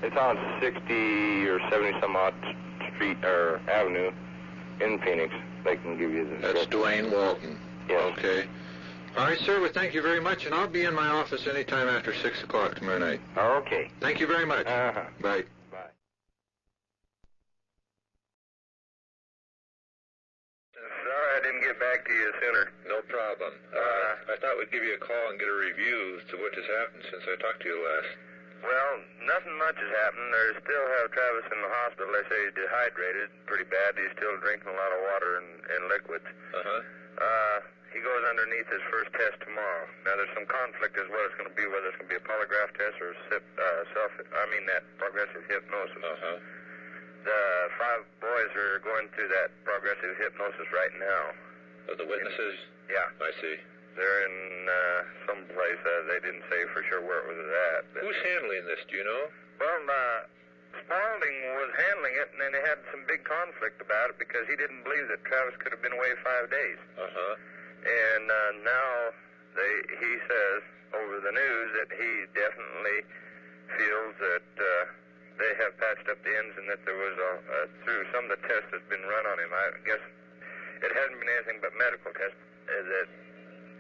It's on 60 or 70-some-odd street or avenue in Phoenix. They can give you the... That's Dwayne Walton. Yes. Okay. All right, sir. Well, thank you very much, and I'll be in my office anytime after 6 o'clock tomorrow night. Okay. Thank you very much. Uh-huh. Bye. Bye. Sorry I didn't get back to you sooner. No problem. I thought we'd give you a call and get a review as to what has happened since I talked to you last. Well, nothing much has happened. They still have Travis in the hospital. They say he's dehydrated pretty bad. He's still drinking a lot of water and liquids. He goes underneath his first test tomorrow. Now, there's some conflict as well. It's going to be whether it's going to be a polygraph test or that progressive hypnosis. The 5 boys are going through that progressive hypnosis right now. The witnesses? Yeah. I see. They're in some place. They didn't say for sure where it was at. But Who's handling this? Do you know? well, Spaulding was handling it, and then they had some big conflict about it because he didn't believe that Travis could have been away 5 days. Uh-huh. And now he says over the news that he definitely feels that they have patched up the ends and that there was through some of the tests that's been run on him. I guess it hasn't been anything but medical tests. That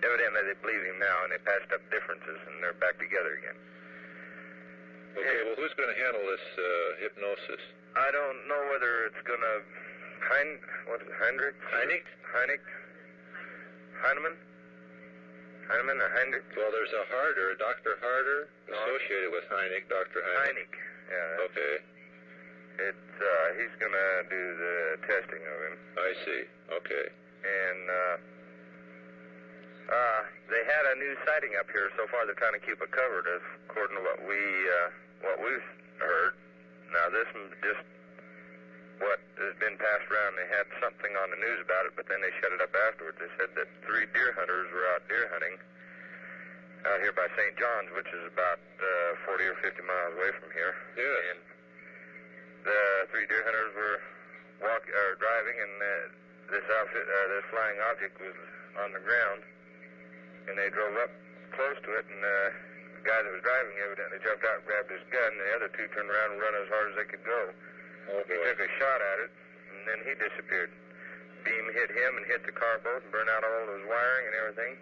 evidently they believe him now, and they patched up differences, and they're back together again. Okay, well, who's going to handle this hypnosis? I don't know whether it's going to Heinemann or Heinrich? Well, there's a Harder, Dr. Harder, associated with Heineck, Dr. Heineck. Heineck, yeah. Okay, He's going to do the testing of him. I see. Okay. And they had a new sighting up here. So far, they're trying to keep it covered, according to what we've heard. Now, this is just what has been passed around. They had something on the news about it, but then they shut it up afterwards. They said that 3 deer hunters were out deer hunting out here by St. John's, which is about 40 or 50 miles away from here. Yes. And the 3 deer hunters were driving, and this flying object was on the ground, and they drove up close to it, and the guy that was driving evidently jumped out and grabbed his gun, and the other 2 turned around and run as hard as they could go. Oh, He boy. took a shot at it, and then he disappeared. Beam hit him and hit the car boat and burned out all of his wiring and everything.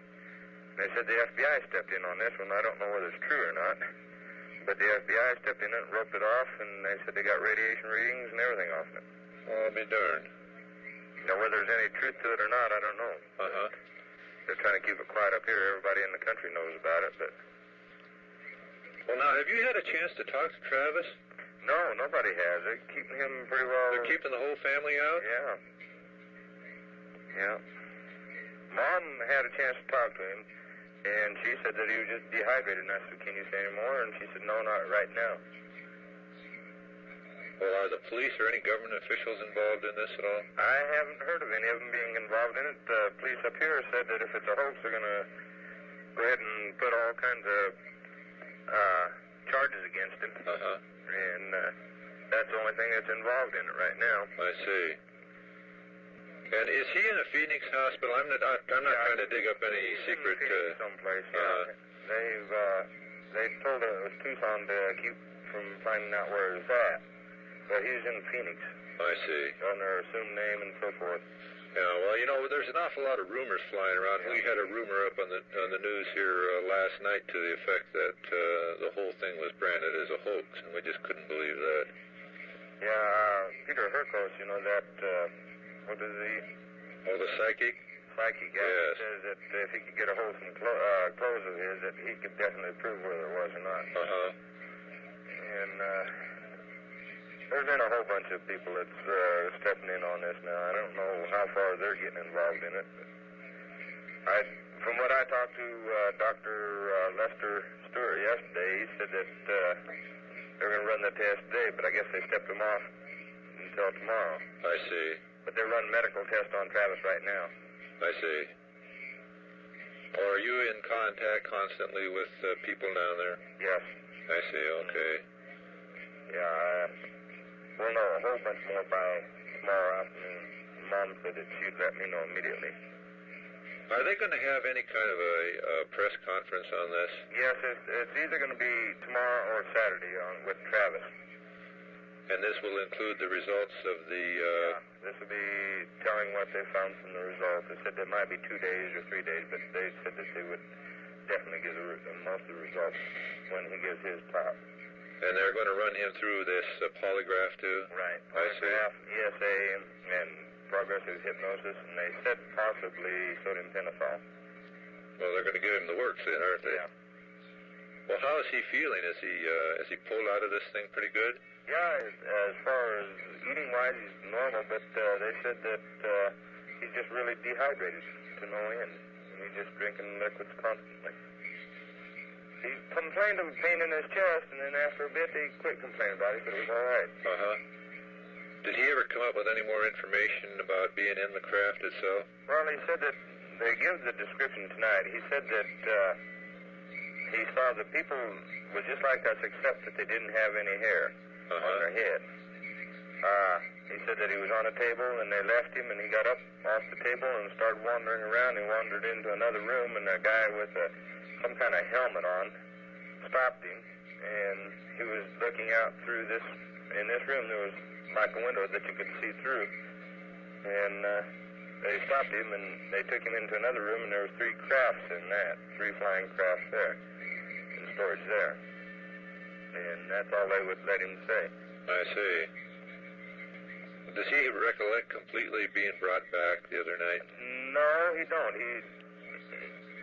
And they said the FBI stepped in on this one. I don't know whether it's true or not, but the FBI stepped in and roped it off, and they said they got radiation readings and everything off it. Oh, I'll be darned. Now, whether there's any truth to it or not, I don't know. Uh-huh. They're trying to keep it quiet up here. Everybody in the country knows about it, but Well, now, have you had a chance to talk to Travis? no, nobody has. They're keeping him pretty well. They're keeping the whole family out? Yeah. Yeah. Mom had a chance to talk to him, and she said that he was just dehydrated. And I said, can you say any more? And she said, no, not right now. Well, are the police or any government officials involved in this at all? I haven't heard of any of them being involved in it. The police up here said that if it's a hoax, they're going to go ahead and put all kinds of charges against him. Uh-huh. And that's the only thing that's involved in it right now. I see. And is he in a Phoenix hospital? I'm not trying to dig up any He's secret. in Phoenix someplace. Yeah. They told her it was Tucson to keep from finding out where it was at. But he's in Phoenix I see. on their assumed name and so forth. Yeah. Well, there's an awful lot of rumors flying around. We had a rumor up on the news here last night to the effect that the whole thing was branded as a hoax, and we just couldn't believe that. Yeah. Peter Herkos, that. What is he? Oh, the psychic? Psychic guy. Yes. Says that if he could get a hold of some clothes of his, that he could definitely prove whether it was or not. Uh-huh. And there's been a whole bunch of people that's stepping in on this now. I don't know how far they're getting involved in it. But from what I talked to Dr. Lester Stewart yesterday, he said that they're going to run the test today, but I guess they stepped him off until tomorrow. I see. But they're running medical tests on Travis right now. I see. Or are you in contact constantly with people down there? Yes. I see, okay. Yeah, we'll know a whole bunch more by tomorrow afternoon. Mom said that she'd let me know immediately. Are they going to have any kind of a press conference on this? Yes, it's either going to be tomorrow or Saturday with Travis. And this will include the results of the... This will be telling what they found from the results. They said there might be 2 days or 3 days, but they said that they would definitely give most of the results when he gives his talk. And they're going to run him through this polygraph, too? Right. I see. Polygraph, ESA, and progressive hypnosis, and they said possibly sodium pentothal. Well, they're going to give him the works then, aren't they? Yeah. Well, how is he feeling? Is he pulled out of this thing pretty good? Yeah, as far as eating-wise, he's normal, but they said that he's just really dehydrated to no end, and he's just drinking liquids constantly. He complained of pain in his chest, and then after a bit, he quit complaining about it, but it was all right. Uh-huh. Did he ever come up with any more information about being in the craft itself? Well, he said that they give the description tonight. He said that he saw the people were just like us, except that they didn't have any hair on their head. He said that he was on a table, and they left him, and he got up off the table and started wandering around. He wandered into another room, and a guy with some kind of helmet on stopped him, and he was looking out through this. In this room, there was like a window that you could see through, and they stopped him, and they took him into another room, and there was 3 crafts in that, 3 flying crafts there, in storage there, and that's all they would let him say. I see. Does he recollect completely being brought back the other night? No, he don't. He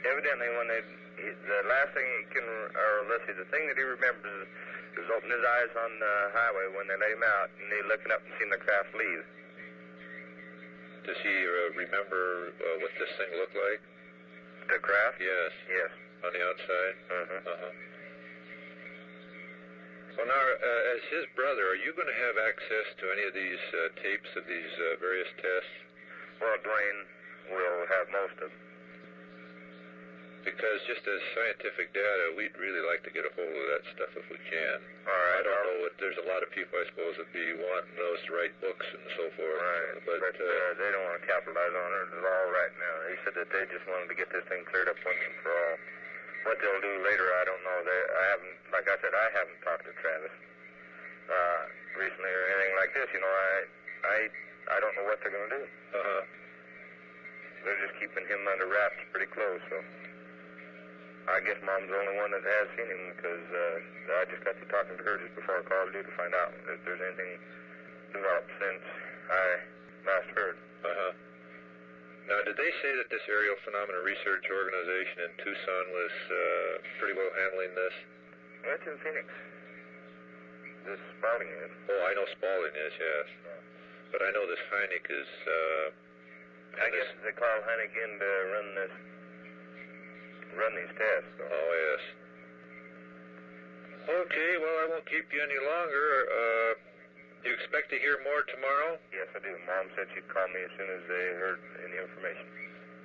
evidently when the last thing he can, or let's see, the thing that he remembers is opening his eyes on the highway when they let him out, and he looking up and seeing the craft leave. Does he remember what this thing looked like? The craft? Yes. Yes. On the outside? Well, now, as his brother, are you going to have access to any of these tapes of these various tests? Well, Dwayne will have most of them. Because just as scientific data, we'd really like to get a hold of that stuff if we can. All right. I don't know what, there's a lot of people, I suppose, would be wanting those to write books and so forth. Right. But they don't want to capitalize on it at all right now. He said that they just wanted to get this thing cleared up once and for all. What they'll do later, I don't know. I haven't, like I said, I haven't talked to Travis recently or anything like this. You know, I don't know what they're going to do. They're just keeping him under wraps pretty close. So I guess Mom's the only one that has seen him because I just got to talking to her just before I called you to find out if there's anything developed since I last heard. Now, did they say that this Aerial Phenomena Research Organization in Tucson was pretty well handling this? Well, it's in Phoenix. This Spalding is. Oh, I know Spalding is, yes. But I know this Heineck is... I guess they call Heineck in to run these tests. So. Oh, yes. Okay, well, I won't keep you any longer. Do you expect to hear more tomorrow? Yes, I do. Mom said she'd call me as soon as they heard any information.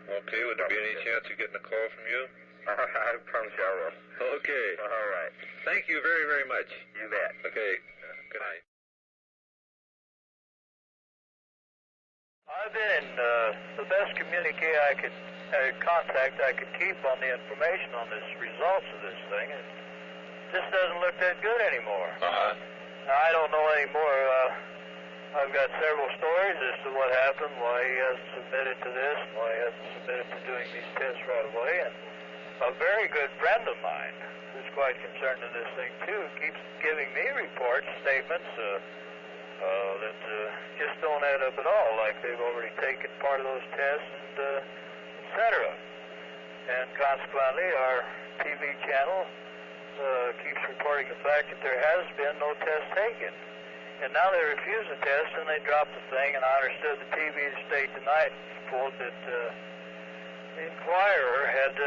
Okay, would there be any chance of getting a call from you? I promise you I will. Okay. All right. Thank you very, very much. You bet. Okay. Good night. I've been in the best contact I could keep on the information on this results of this thing. It just doesn't look that good anymore. Now, I don't know anymore. I've got several stories as to what happened, why he hasn't submitted to this, why he hasn't submitted to doing these tests right away. And a very good friend of mine, who's quite concerned in this thing too, keeps giving me reports, statements that just don't add up at all, like they've already taken part of those tests, and etc. And consequently, our TV channel keeps reporting the fact that there has been no test taken. And now they refuse the test and they drop the thing, and I understood the TV state tonight quote that the Inquirer had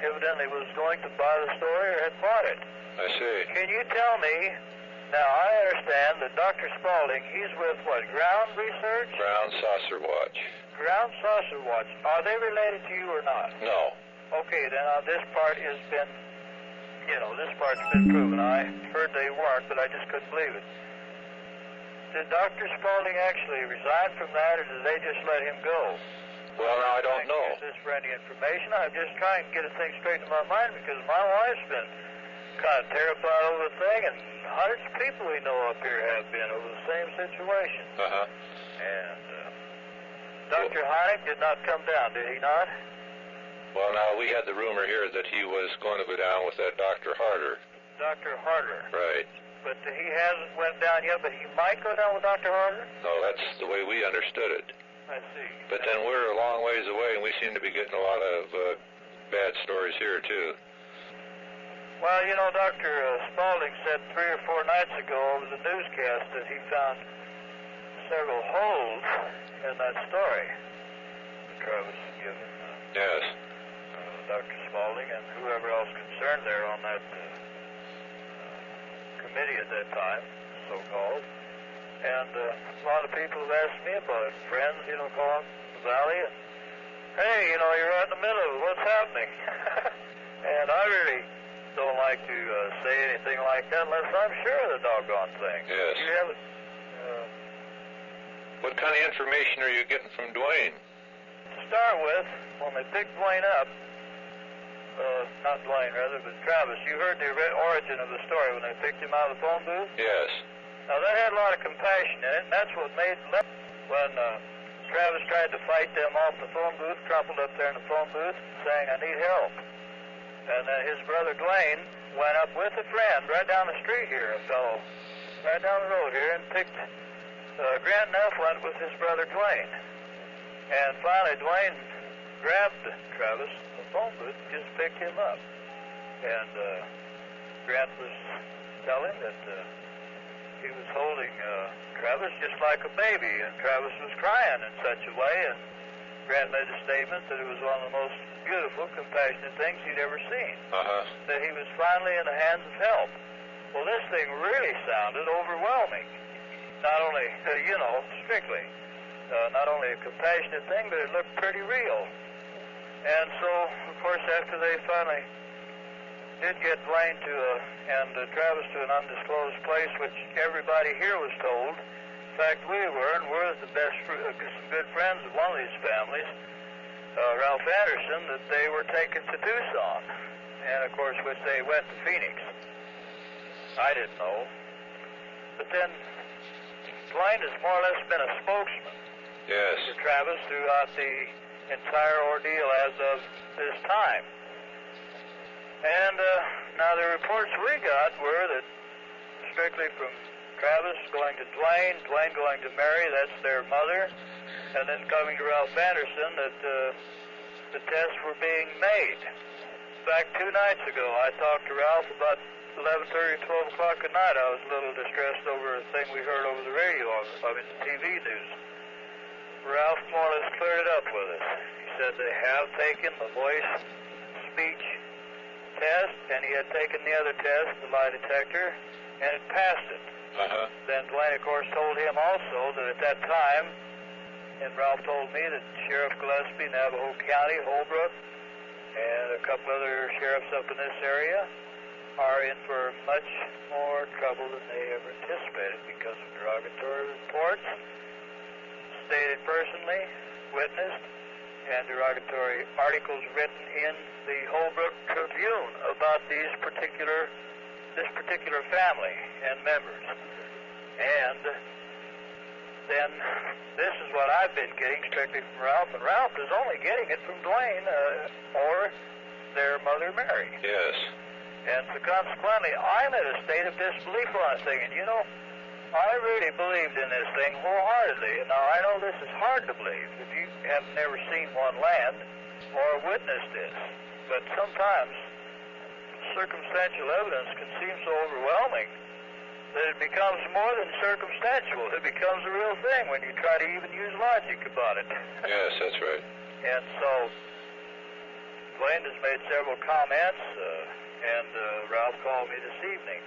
evidently was going to buy the story or had bought it. I see. Can you tell me, now I understand that Dr. Spalding, he's with what, Ground Research? Ground Saucer Watch. Ground Saucer Watch. Are they related to you or not? No. Okay, then this part has been, this part's been proven. I heard they weren't, but I just couldn't believe it. Did Dr. Spalding actually resign from that, or did they just let him go? Well, now I don't know. Use this for any information. I'm just trying to get a thing straight in my mind because my wife's been kind of terrified over the thing, and hundreds of people we know up here have been over the same situation. And Dr. Heineck did not come down, did he not? Well, now we had the rumor here that he was going to go down with that Dr. Harder. Dr. Harder. Right. But he hasn't went down yet, but he might go down with Dr. Harder? No, that's the way we understood it. I see. But then we're a long ways away, and we seem to be getting a lot of bad stories here, too. Well, Dr. Spalding said 3 or 4 nights ago over the newscast that he found several holes in that story that Travis had given. Yes. Dr. Spalding and whoever else concerned there on that committee at that time, so-called. And a lot of people have asked me about it. Friends, call up the Valley, and hey, you know, you're right in the middle of what's happening. And I really don't like to say anything like that unless I'm sure of the doggone thing. Yes. You haven't... What kind of information are you getting from Dwayne? To start with, when they picked Dwayne up, not Dwayne, rather, but Travis, you heard the origin of the story when they picked him out of the phone booth? Yes. Now, that had a lot of compassion in it, and that's what made... When Travis tried to fight them off the phone booth, crumpled up there in the phone booth, saying, I need help. And his brother Dwayne went up with a friend right down the street here, a fellow, right down the road here, and picked... Grant Neff went with his brother Dwayne. And finally, Dwayne grabbed Travis in the phone booth and just picked him up. And Grant was telling that he was holding Travis just like a baby, and Travis was crying in such a way, and Grant made a statement that it was one of the most beautiful, compassionate things he'd ever seen. That he was finally in the hands of help. Well, this thing really sounded overwhelming. Not only, strictly, not only a compassionate thing, but it looked pretty real. And so, of course, after they finally did get Dwayne and Travis to an undisclosed place, which everybody here was told. In fact, we were, and we're the best, some good friends of one of these families, Ralph Anderson, that they were taken to Tucson, and of course, which they went to Phoenix. I didn't know. But then, Dwayne has more or less been a spokesman for Travis throughout the entire ordeal as of this time. And now the reports we got were that strictly from Travis going to Dwayne, Dwayne going to Mary, that's their mother, and then coming to Ralph Anderson, that the tests were being made. In fact, 2 nights ago, I talked to Ralph about 11:30, 12 o'clock at night. I was a little distressed over a thing we heard over the radio, the TV news. Ralph more or less cleared it up with us. He said they have taken the voice speech test, and he had taken the other test, the lie detector, and it passed it. Then Dwayne, of course, told him also that at that time, and Ralph told me that Sheriff Gillespie, Navajo County, Holbrook, and a couple other sheriffs up in this area are in for much more trouble than they ever anticipated because of derogatory reports, stated personally, witnessed, and derogatory articles written in the Holbrook Tribune about this particular family and members. And then this is what I've been getting strictly from Ralph, and Ralph is only getting it from Dwayne or their mother Mary. Yes. And so consequently, I'm in a state of disbelief on this thing. And I really believed in this thing wholeheartedly. Now, I know this is hard to believe if you have never seen one land or witnessed this. But sometimes circumstantial evidence can seem so overwhelming that it becomes more than circumstantial. It becomes a real thing when you try to even use logic about it. Yes, that's right. And so Dwayne has made several comments, and Ralph called me this evening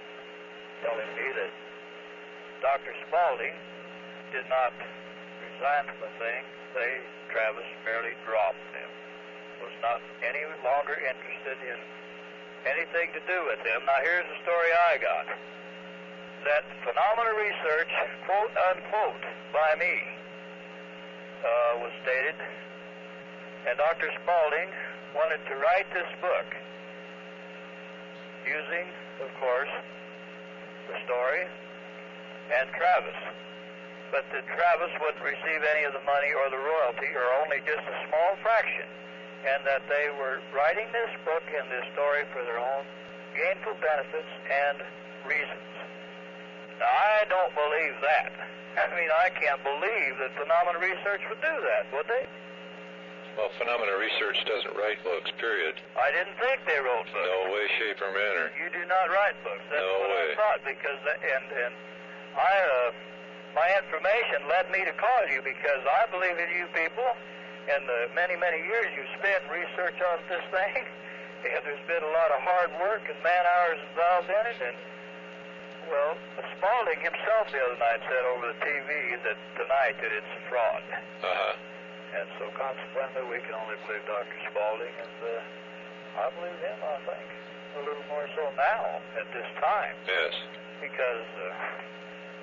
telling me that Dr. Spaulding did not resign from the thing. Travis merely dropped him. Was not any longer interested in anything to do with him. Now here's the story I got. That phenomena research, quote unquote, by me, was stated, and Dr. Spaulding wanted to write this book using, of course, the story and Travis, but that Travis wouldn't receive any of the money or the royalty, or only just a small fraction, and that they were writing this book and this story for their own gainful benefits and reasons. Now, I don't believe that. I mean, I can't believe that phenomena research would do that, would they? Well, phenomena research doesn't write books, period. I didn't think they wrote books. No way, shape, or manner. You do not write books. That's no what way. I thought, because my information led me to call you because I believe in you people and the many, many years you've spent in research on this thing. And there's been a lot of hard work and man-hours involved in it. And, well, Spaulding himself the other night said over the TV that tonight that it's a fraud. And so consequently, we can only believe Dr. Spaulding, and I believe him, I think, a little more so now, at this time. Yes. Because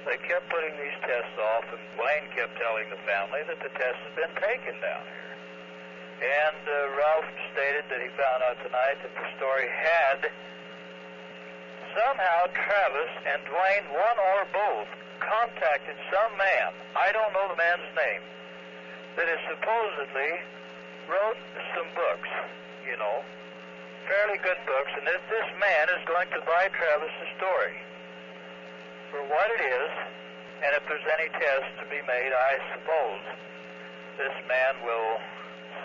they kept putting these tests off, and Wayne kept telling the family that the test had been taken down here. And Ralph stated that he found out tonight that the story had somehow Travis and Dwayne, one or both, contacted some man, I don't know the man's name, that is supposedly wrote some books, you know, fairly good books, and that this man is going to buy Travis the story for what it is, and if there's any tests to be made, I suppose this man will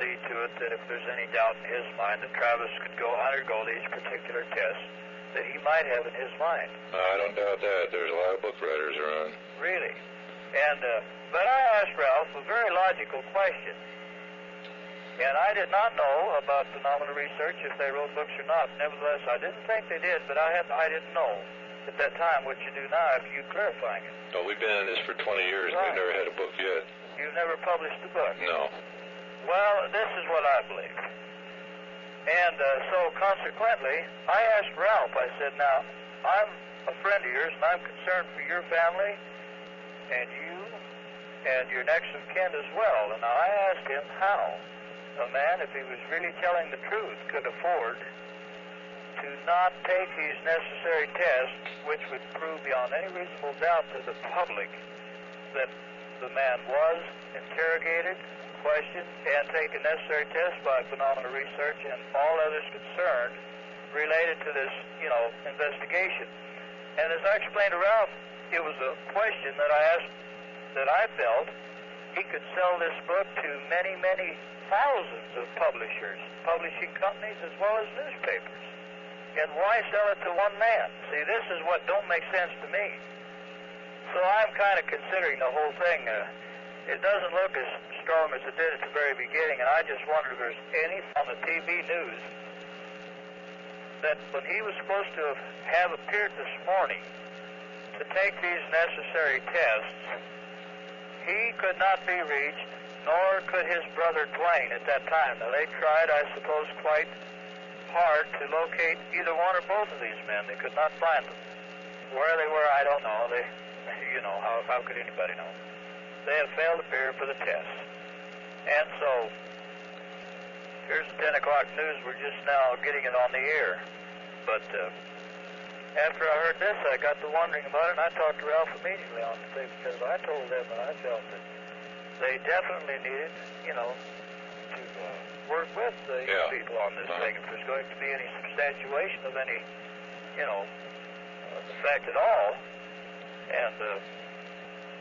see to it that if there's any doubt in his mind that Travis could undergo these particular tests that he might have in his mind. I don't doubt that. There's a lot of book writers around. Really. And, but I asked Ralph a very logical question. And I did not know about phenomenal research if they wrote books or not. Nevertheless, I didn't think they did, but I didn't know at that time what you do now if you clarifying it. Oh, we've been in this for 20 years. Right. We've never had a book yet. You've never published a book? No. Well, this is what I believe. And so consequently, I asked Ralph, I said, now, I'm a friend of yours, and I'm concerned for your family and you and your next of kin as well. And I asked him how a man, if he was really telling the truth, could afford to not take these necessary tests, which would prove beyond any reasonable doubt to the public that the man was interrogated, questioned, and taken necessary tests by phenomenal research and all others concerned related to this, you know, investigation. And as I explained to Ralph, it was a question that I asked, that I felt he could sell this book to many, many thousands of publishers, publishing companies, as well as newspapers. And why sell it to one man? See, this is what don't make sense to me. So I'm kind of considering the whole thing. It doesn't look as strong as it did at the very beginning, and I just wondered if there's any on the TV news that when he was supposed to have appeared this morning to take these necessary tests, he could not be reached, nor could his brother Dwayne at that time. Now, they tried, I suppose, quite hard to locate either one or both of these men. They could not find them. Where they were, I don't know. You know, how could anybody know? They have failed to appear for the test. And so, here's the 10 o'clock news. We're just now getting it on the air. But after I heard this, I got to wondering about it, and I talked to Ralph immediately on the thing, because I told them that I felt that they definitely needed, you know, to work with the people on this thing. If there's going to be any substantiation of any, you know, fact at all. And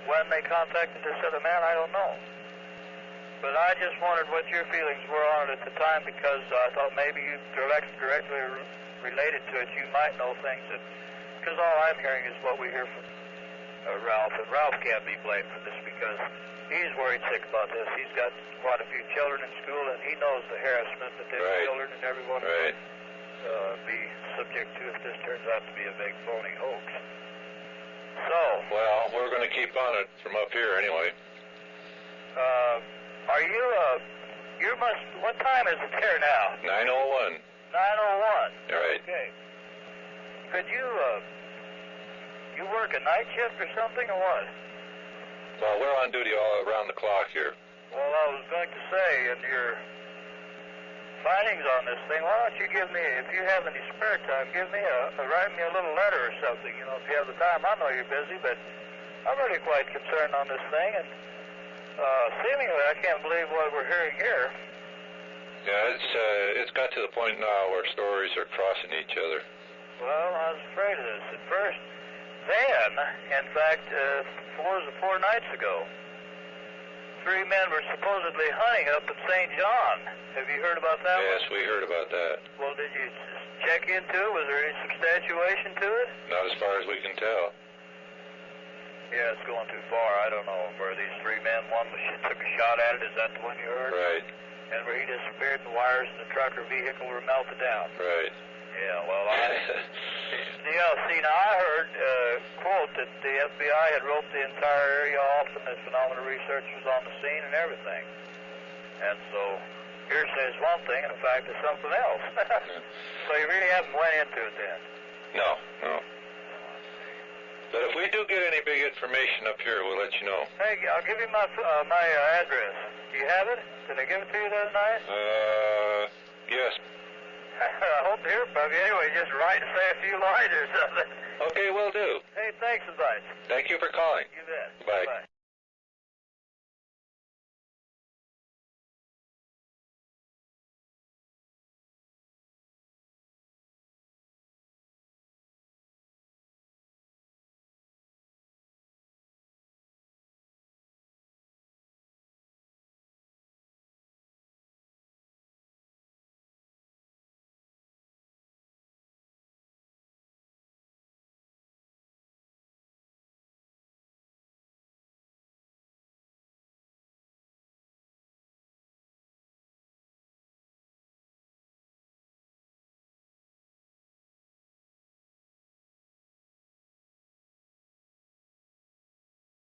when they contacted this other man, I don't know. But I just wondered what your feelings were on it at the time, because I thought maybe you directly related to it, you might know things that, because all I'm hearing is what we hear from Ralph, and Ralph can't be blamed for this because he's worried sick about this. He's got quite a few children in school, and he knows the harassment that their children and everyone will be subject to if this turns out to be a big phony hoax. So, well, we're going to keep on it from up here anyway. Are you, what time is it there now? 9:01. 9:01. Right. Okay. Could you work a night shift or something, or what? Well, we're on duty all around the clock here. Well, I was going to say, in your findings on this thing, why don't you give me, if you have any spare time, write me a little letter or something, you know, if you have the time. I know you're busy, but I'm really quite concerned on this thing, and seemingly I can't believe what we're hearing here. Yeah, it's got to the point now where stories are crossing each other. Well, I was afraid of this at first. Then, in fact, 4 nights ago, 3 men were supposedly hunting up in St. John. Have you heard about that? Yes, we heard about that. Well, did you check into it? Was there any substantiation to it? Not as far as we can tell. Yeah, it's going too far. I don't know where these 3 men, one took a shot at it. Is that the one you heard? Right. And where he disappeared, the wires in the truck or vehicle were melted down. Right. Yeah, well, see, now I heard, quote, that the FBI had roped the entire area off and that phenomenal research was on the scene and everything. And so hearsay is one thing, and the fact is something else. So you really haven't went into it then? No. But if we do get any big information up here, we'll let you know. Hey, I'll give you my address. Do you have it? Did I give it to you the other night? Yes. I hope to hear from you. Anyway, just write and say a few lines or something. Okay, will do. Hey, thanks, advice. Thank you for calling. You bet. Bye. Bye.